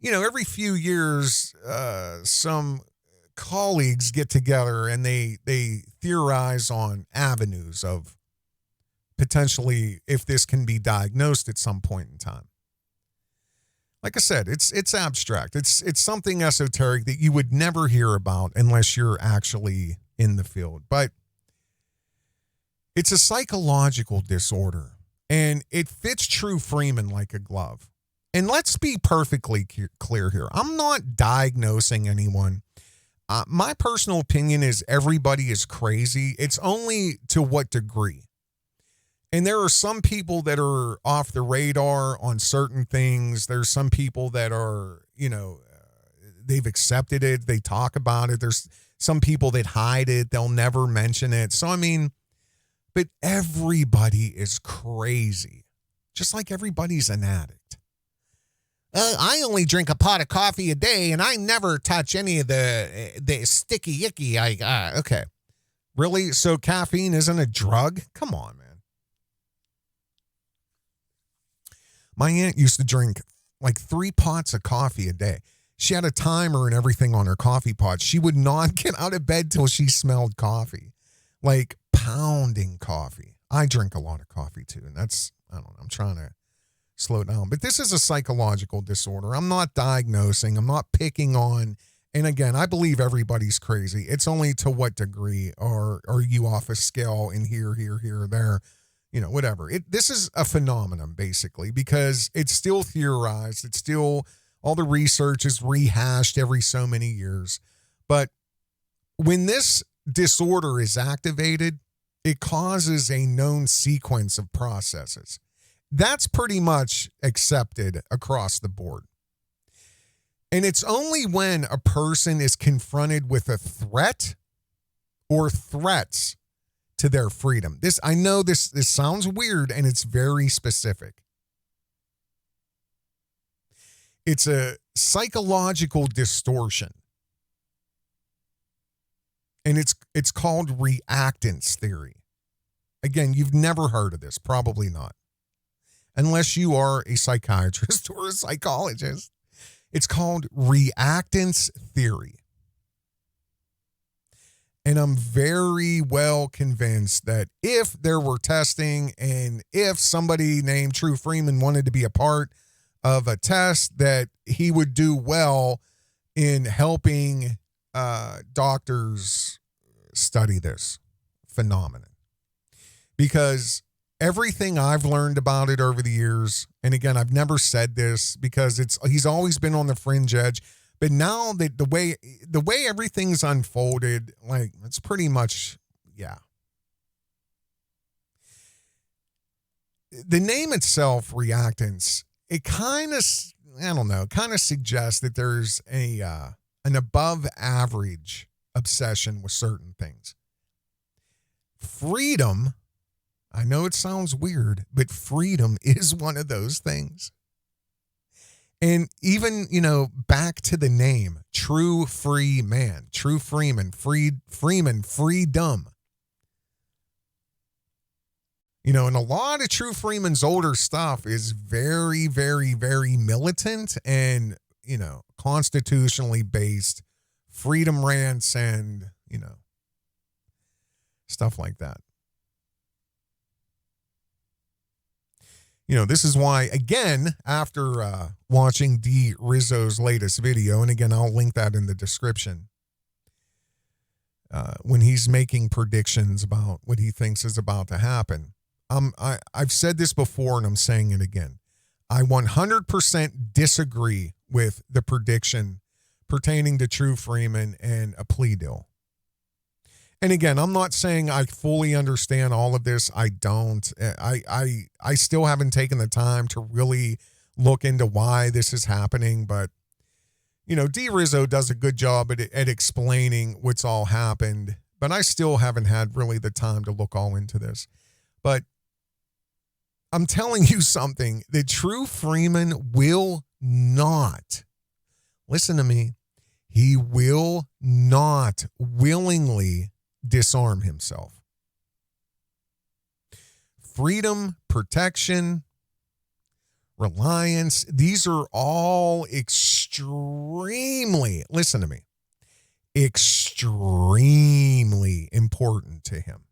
every few years, some colleagues get together and they theorize on avenues of potentially if this can be diagnosed at some point in time. Like I said, it's abstract. It's something esoteric that you would never hear about unless you're actually in the field. But it's a psychological disorder, and it fits True Freeman like a glove. And let's be perfectly clear here. I'm not diagnosing anyone. My personal opinion is everybody is crazy. It's only to what degree. And there are some people that are off the radar on certain things. There's some people that are, they've accepted it. They talk about it. There's some people that hide it. They'll never mention it. So, but everybody is crazy. Just like everybody's an addict. I only drink a pot of coffee a day and I never touch any of the sticky icky. Okay. Really? So caffeine isn't a drug? Come on, man. My aunt used to drink like 3 pots of coffee a day. She had a timer and everything on her coffee pot. She would not get out of bed till she smelled coffee, like pounding coffee. I drink a lot of coffee too. And I'm trying to slow down. But this is a psychological disorder. I'm not diagnosing. I'm not picking on. And again, I believe everybody's crazy. It's only to what degree are you off a scale in here, there. Whatever. This is a phenomenon, basically, because it's still theorized. It's still, all the research is rehashed every so many years. But when this disorder is activated, it causes a known sequence of processes. That's pretty much accepted across the board. And it's only when a person is confronted with a threat or threats to their freedom. I know this sounds weird and it's very specific. It's a psychological distortion. And it's called reactance theory. Again, you've never heard of this, probably not. Unless you are a psychiatrist or a psychologist. It's called reactance theory. And I'm very well convinced that if there were testing and if somebody named True Freeman wanted to be a part of a test, that he would do well in helping doctors study this phenomenon. Because everything I've learned about it over the years, and again, I've never said this because he's always been on the fringe edge. But now that the way everything's unfolded, like it's pretty much, yeah. The name itself, reactance, it kind of suggests that there's an above average obsession with certain things. Freedom, I know it sounds weird, but freedom is one of those things. And even, back to the name, True Free Man, True Freeman, Freeman, freedom. You know, and a lot of True Freeman's older stuff is very, very, very militant and, you know, constitutionally based, freedom rants and, you know, stuff like that. You know, this is why, again, after watching RIZZO's latest video, and again, I'll link that in the description, when he's making predictions about what he thinks is about to happen. I've said this before and I'm saying it again. I 100% disagree with the prediction pertaining to True Freeman and a plea deal. And again, I'm not saying I fully understand all of this. I don't. I still haven't taken the time to really look into why this is happening. But, you know, RIZZO does a good job at explaining what's all happened. But I still haven't had really the time to look all into this. But I'm telling you something, that True Freeman will not, listen to me, he will not willingly disarm himself. Freedom, protection, reliance, these are all extremely, listen to me, extremely important to him.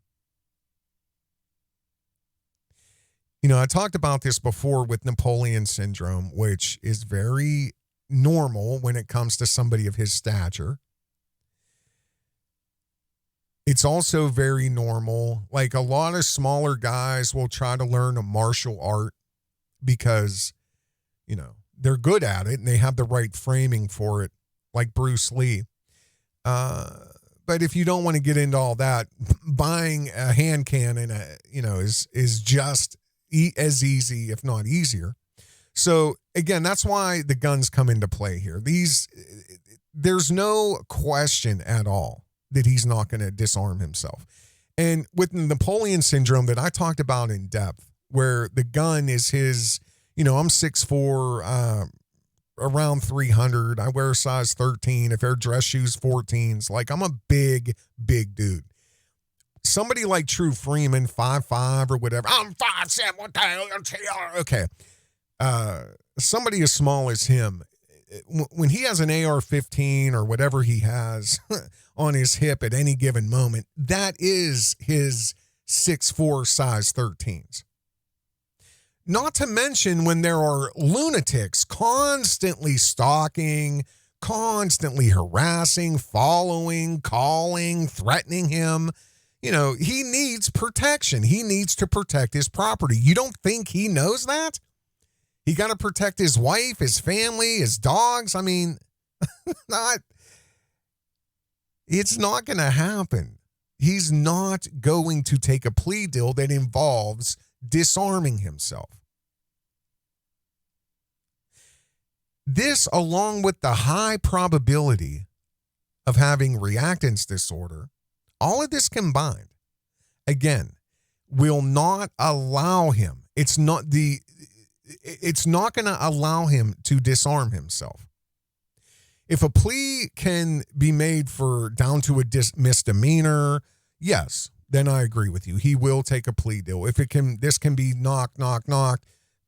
You know, I talked about this before with Napoleon syndrome, which is very normal when it comes to somebody of his stature. It's also very normal. Like, a lot of smaller guys will try to learn a martial art because, you know, they're good at it and they have the right framing for it, like Bruce Lee. But if you don't want to get into all that, buying a hand cannon, is just as easy, if not easier. So again, that's why the guns come into play here. There's no question at all that he's not going to disarm himself. And with Napoleon syndrome that I talked about in depth, where the gun is his, you know, I'm 6'4", around 300. I wear size 13. If I wear dress shoes, 14s. Like, I'm a big, big dude. Somebody like True Freeman, 5'5" or whatever. I'm 5'7", what the hell? Okay. Somebody as small as him, when he has an AR-15 or whatever he has on his hip at any given moment, that is his 6'4", size 13s. Not to mention when there are lunatics constantly stalking, constantly harassing, following, calling, threatening him. You know, he needs protection. He needs to protect his property. You don't think he knows that? He got to protect his wife, his family, his dogs. I mean, it's not going to happen. He's not going to take a plea deal that involves disarming himself. This, along with the high probability of having reactance disorder, all of this combined, again, will not allow him. It's not going to allow him to disarm himself. If a plea can be made for down to a misdemeanor, yes, then I agree with you. He will take a plea deal. If this can be knock,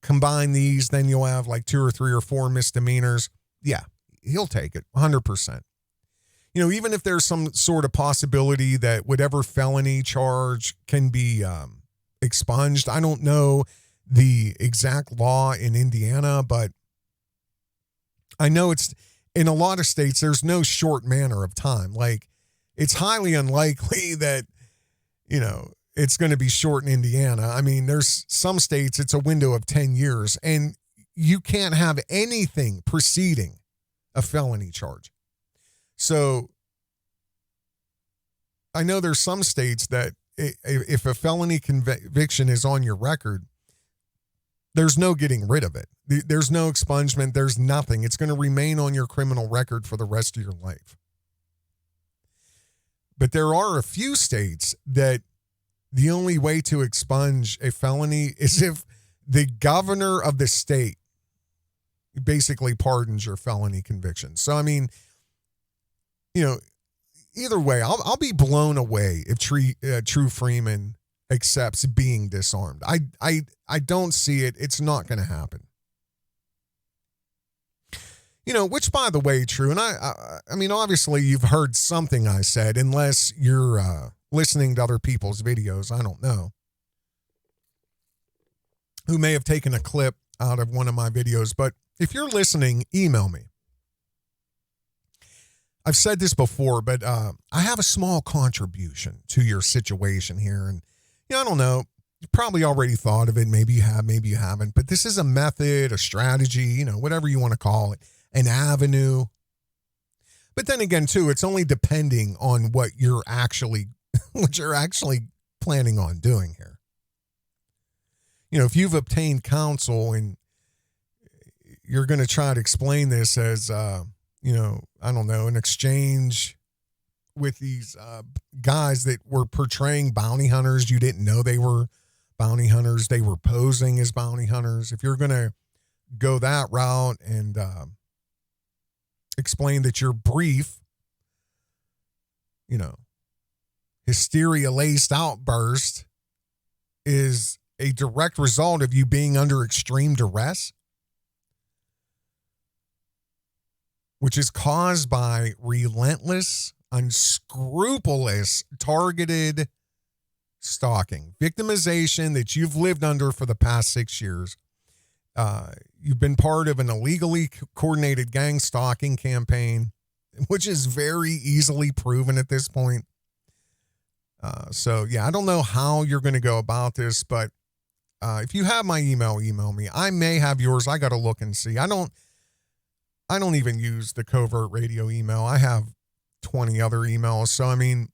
combine these, then you'll have like 2 or 3 or 4 misdemeanors. Yeah, he'll take it 100%. You know, even if there's some sort of possibility that whatever felony charge can be expunged. I don't know the exact law in Indiana, but I know it's in a lot of states, there's no short manner of time. Like, it's highly unlikely that, you know, it's going to be short in Indiana. I mean, there's some states, it's a window of 10 years, and you can't have anything preceding a felony charge. So I know there's some states that if a felony conviction is on your record, there's no getting rid of it. There's no expungement. There's nothing. It's going to remain on your criminal record for the rest of your life. But there are a few states that the only way to expunge a felony is if the governor of the state basically pardons your felony conviction. So, I mean, you know, either way, I'll be blown away if True Freeman accepts being disarmed. I don't see it. It's not going to happen. Which, by the way, true. And I mean, obviously, you've heard something I said, unless you're listening to other people's videos. I don't know. Who may have taken a clip out of one of my videos. But if you're listening, email me. I've said this before, but I have a small contribution to your situation here. And, I don't know. You probably already thought of it. Maybe you have, maybe you haven't. But this is a method, a strategy, whatever you want to call it, an avenue. But then again, too, it's only depending on what you're actually planning on doing here. If you've obtained counsel and you're going to try to explain this as, I don't know, an exchange with these guys that were portraying bounty hunters. You didn't know they were bounty hunters. They were posing as bounty hunters. If you're going to go that route and explain that your brief, hysteria-laced outburst is a direct result of you being under extreme duress, which is caused by relentless, unscrupulous, targeted stalking, victimization that you've lived under for the past 6 years. You've been part of an illegally coordinated gang stalking campaign, which is very easily proven at this point. I don't know how you're going to go about this, but if you have my email me. I may have yours. I got to look and see. I don't even use the Covert Radio email. I have 20 other emails. So, I mean,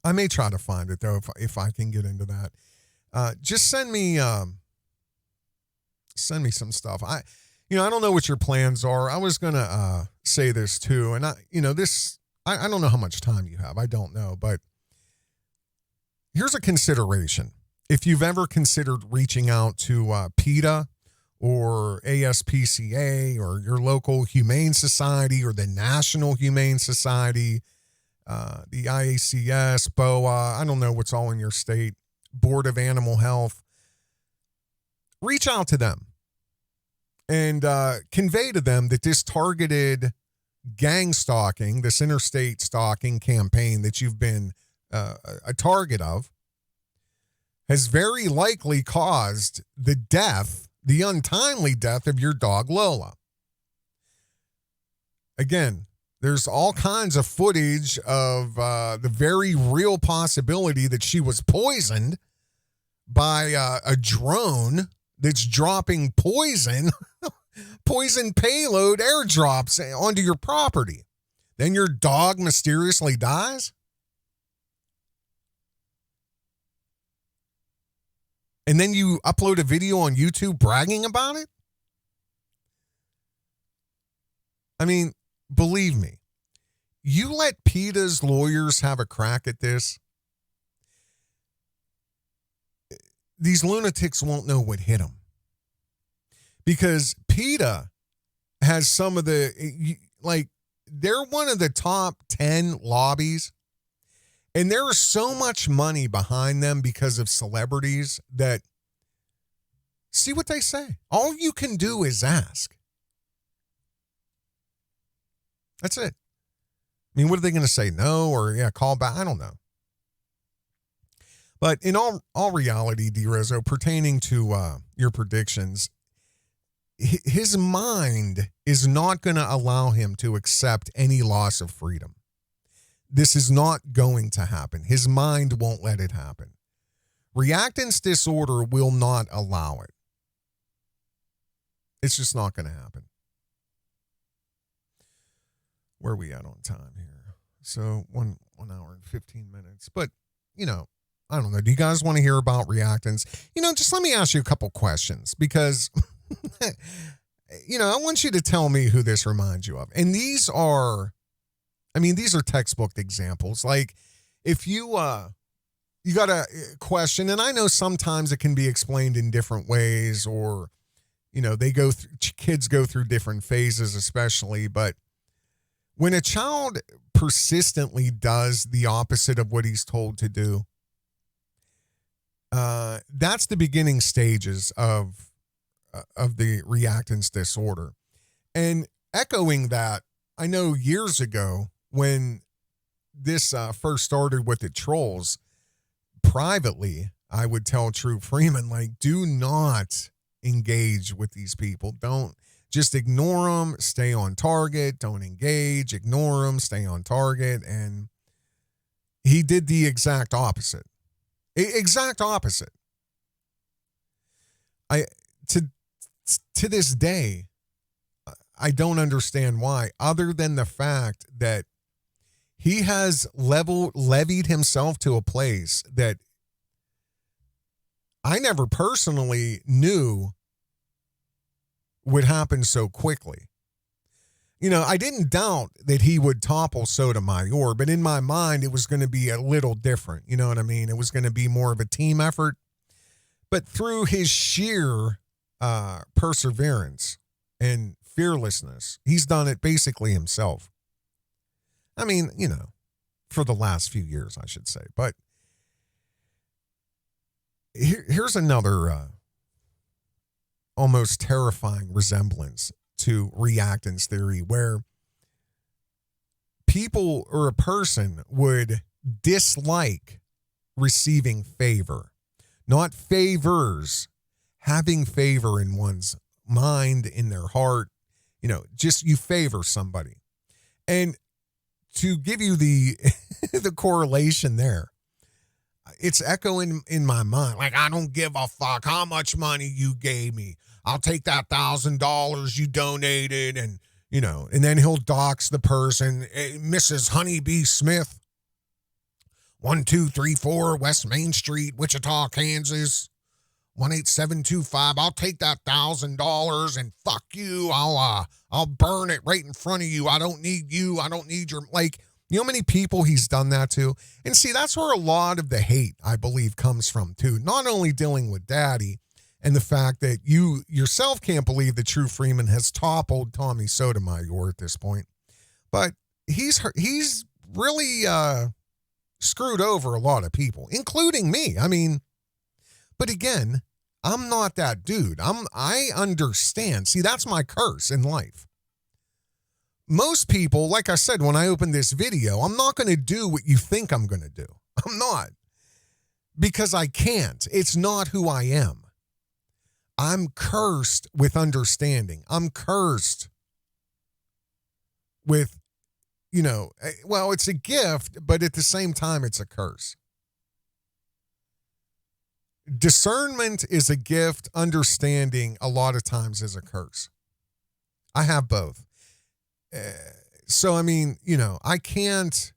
I may try to find it, though, if I can get into that. Just send me some stuff. I don't know what your plans are. I was going to say this, too. And, I don't know how much time you have. I don't know. But here's a consideration. If you've ever considered reaching out to PETA or ASPCA or your local Humane Society or the National Humane Society, the IACS, BOA, I don't know what's all in your state, Board of Animal Health, reach out to them and convey to them that this targeted gang stalking, this interstate stalking campaign that you've been a target of, has very likely caused the untimely death of your dog Lola. Again, there's all kinds of footage of the very real possibility that she was poisoned by a drone that's dropping poison payload airdrops onto your property. Then your dog mysteriously dies? And then you upload a video on YouTube bragging about it? I mean, believe me, you let PETA's lawyers have a crack at this, these lunatics won't know what hit them. Because PETA has some of they're one of the top 10 lobbies. And there is so much money behind them because of celebrities that, see what they say. All you can do is ask. That's it. I mean, what are they going to say? No, or call back? I don't know. But in all reality, DRIZZO, pertaining to your predictions, his mind is not going to allow him to accept any loss of freedom. This is not going to happen. His mind won't let it happen. Reactance disorder will not allow it. It's just not going to happen. Where are we at on time here? So 1 hour and 15 minutes. But, I don't know. Do you guys want to hear about reactance? Just let me ask you a couple questions because, I want you to tell me who this reminds you of. And these are textbook examples. Like if you got a question, and I know sometimes it can be explained in different ways or, kids go through different phases, especially, but when a child persistently does the opposite of what he's told to do, That's the beginning stages of the reactance disorder. And echoing that, I know years ago when this first started with the trolls, privately, I would tell True Freeman, like, do not engage with these people. Don't just ignore them, stay on target, don't engage, ignore them, stay on target. And he did the exact opposite. Exact opposite. To this day, I don't understand why, other than the fact that he has levied himself to a place that I never personally knew would happen so quickly. You know, I didn't doubt that he would topple Sotomayor, but in my mind, it was going to be a little different. You know what I mean? It was going to be more of a team effort. But through his sheer perseverance and fearlessness, he's done it basically himself. I mean, you know, for the last few years, I should say. But here's another almost terrifying resemblance to reactance theory, where people or a person would dislike receiving favor, not favors, having favor in one's mind, in their heart, you know, just you favor somebody. And to give you the the correlation there, it's echoing in my mind. Like, I don't give a fuck how much money you gave me. I'll take that $1,000 you donated, and, you know, and then he'll dox the person. Mrs. Honeybee Smith, 1234 West Main Street, Wichita, Kansas, 18725. I'll take that $1,000 and fuck you. I'll burn it right in front of you. I don't need you. I don't need your, like, you know how many people he's done that to? And see, that's where a lot of the hate, I believe, comes from too. Not only dealing with Daddy and the fact that you yourself can't believe that True Freeman has toppled Tommy Sotomayor at this point, but he's really screwed over a lot of people, including me. I mean, but again, I'm not that dude. I understand. See, that's my curse in life. Most people, like I said, when I opened this video, I'm not going to do what you think I'm going to do. I'm not. Because I can't. It's not who I am. I'm cursed with understanding. I'm cursed with, you know, well, it's a gift, but at the same time, it's a curse. Discernment is a gift. Understanding a lot of times is a curse. I have both. So, I mean, you know, I can't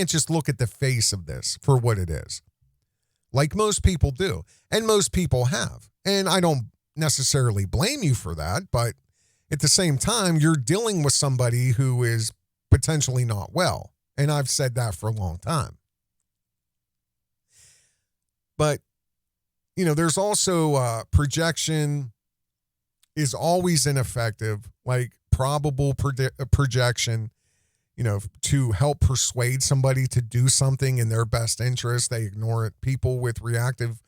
just look at the face of this for what it is, like most people do, and most people have. And I don't necessarily blame you for that, but at the same time, you're dealing with somebody who is potentially not well. And I've said that for a long time. But, you know, there's also projection is always ineffective, like probable projection, you know, to help persuade somebody to do something in their best interest. They ignore it. People with reactive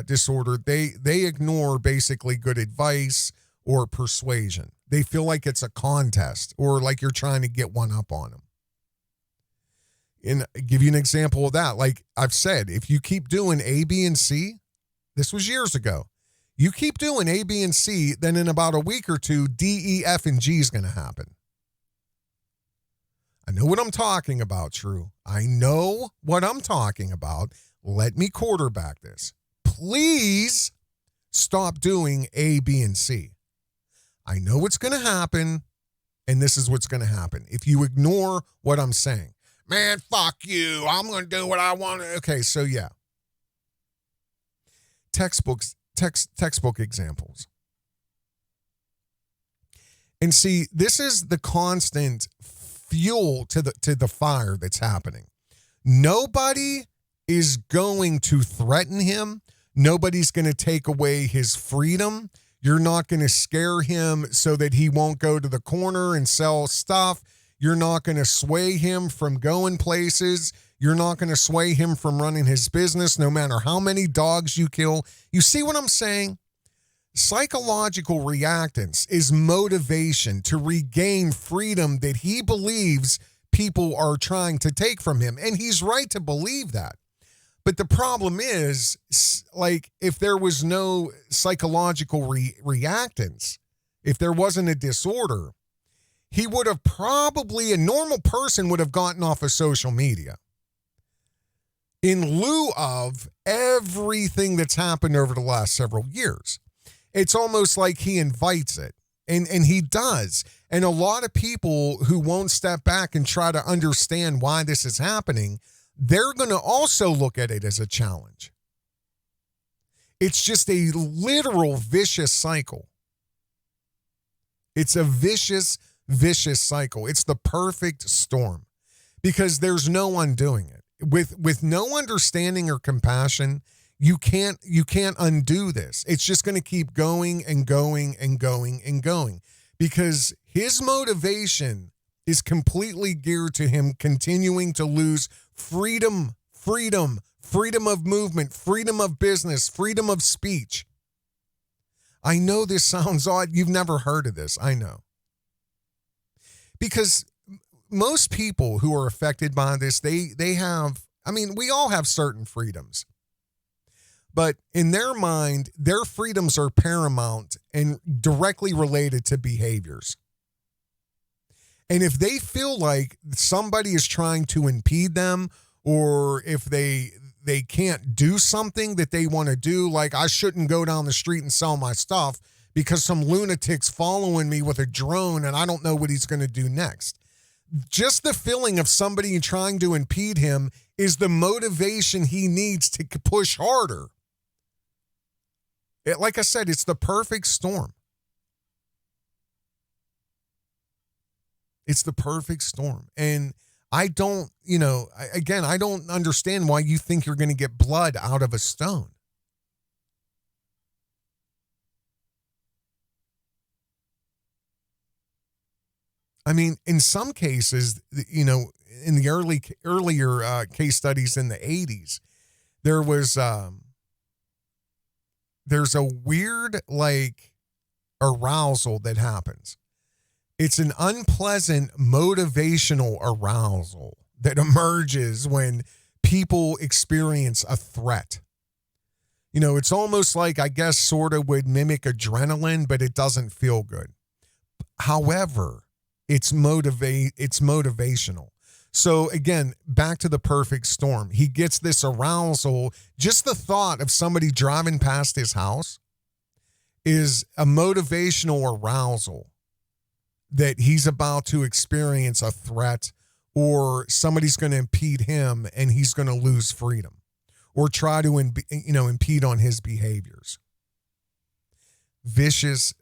disorder, they ignore basically good advice or persuasion. They feel like it's a contest or like you're trying to get one up on them. And I'll give you an example of that. Like I've said, if you keep doing A, B, and C, this was years ago. You keep doing A, B, and C, then in about a week or two, D, E, F, and G is going to happen. I know what I'm talking about, True. I know what I'm talking about. Let me quarterback this. Please stop doing A, B, and C. I know what's going to happen, and this is what's going to happen. If you ignore what I'm saying, man, fuck you. I'm going to do what I want. Okay, so yeah. Textbook examples. And see, this is the constant fuel to the fire that's happening. Nobody is going to threaten him. Nobody's going to take away his freedom. You're not going to scare him so that he won't go to the corner and sell stuff. You're not going to sway him from going places. You're not going to sway him from running his business no matter how many dogs you kill. You see what I'm saying? Psychological reactance is motivation to regain freedom that he believes people are trying to take from him. And he's right to believe that. But the problem is, like, if there was no psychological reactance, if there wasn't a disorder, he would have probably, a normal person would have gotten off of social media. In lieu of everything that's happened over the last several years. It's almost like he invites it, and he does. And a lot of people who won't step back and try to understand why this is happening, they're going to also look at it as a challenge. It's just a literal vicious cycle. It's a vicious cycle. It's the perfect storm because there's no undoing it. With no understanding or compassion, you can't undo this. It's just going to keep going and going and going and going because his motivation is completely geared to him continuing to lose freedom of movement, freedom of business, freedom of speech. I know this sounds odd. You've never heard of this. I know. Because most people who are affected by this, they have, I mean, we all have certain freedoms. But in their mind, their freedoms are paramount and directly related to behaviors. And if they feel like somebody is trying to impede them, or if they can't do something that they want to do, like I shouldn't go down the street and sell my stuff because some lunatic's following me with a drone and I don't know what he's going to do next. Just the feeling of somebody trying to impede him is the motivation he needs to push harder. Like I said, it's the perfect storm. It's the perfect storm. And I don't, I don't understand why you think you're going to get blood out of a stone. I mean, in some cases, in the earlier case studies in the 80s, there's a weird, arousal that happens. It's an unpleasant motivational arousal that emerges when people experience a threat. It's almost like, I guess, sort of would mimic adrenaline, but it doesn't feel good. However, it's motivational. So again, back to the perfect storm. He gets this arousal. Just the thought of somebody driving past his house is a motivational arousal that he's about to experience a threat, or somebody's going to impede him and he's going to lose freedom, or try to impede on his behaviors. Vicious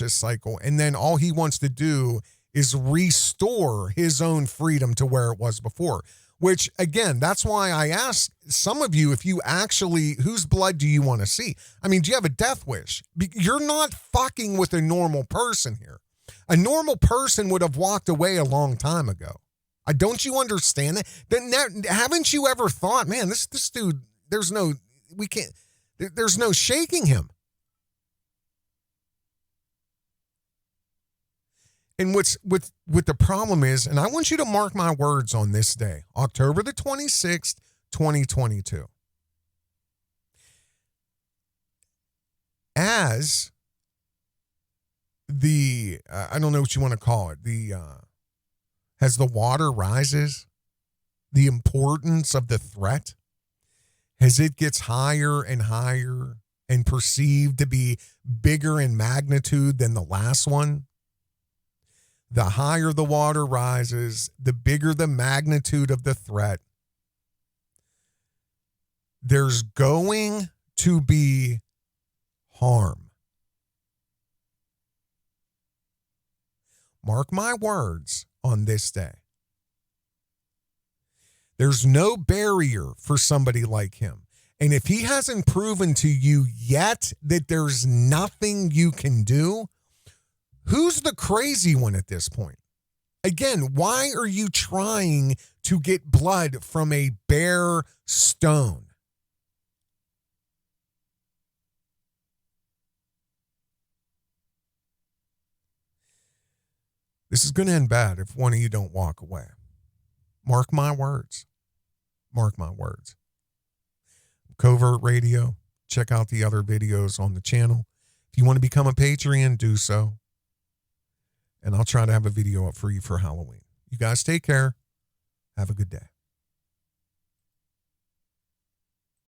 cycle. And then all he wants to do is restore his own freedom to where it was before, which, again, that's why I asked some of you if you actually, whose blood do you want to see? I mean, do you have a death wish? You're not fucking with a normal person here. A normal person would have walked away a long time ago. Don't you understand that? Haven't you ever thought, man, this dude, there's no shaking him. And what the problem is, and I want you to mark my words on this day, October the 26th, 2022. As the, I don't know what you want to call it, as the water rises, the importance of the threat, as it gets higher and higher and perceived to be bigger in magnitude than the last one, the higher the water rises, the bigger the magnitude of the threat. There's going to be harm. Mark my words on this day. There's no barrier for somebody like him. And if he hasn't proven to you yet that there's nothing you can do, who's the crazy one at this point? Again, why are you trying to get blood from a bare stone? This is going to end bad if one of you don't walk away. Mark my words. Mark my words. Covert Radio. Check out the other videos on the channel. If you want to become a Patreon, do so. And I'll try to have a video up for you for Halloween. You guys take care. Have a good day.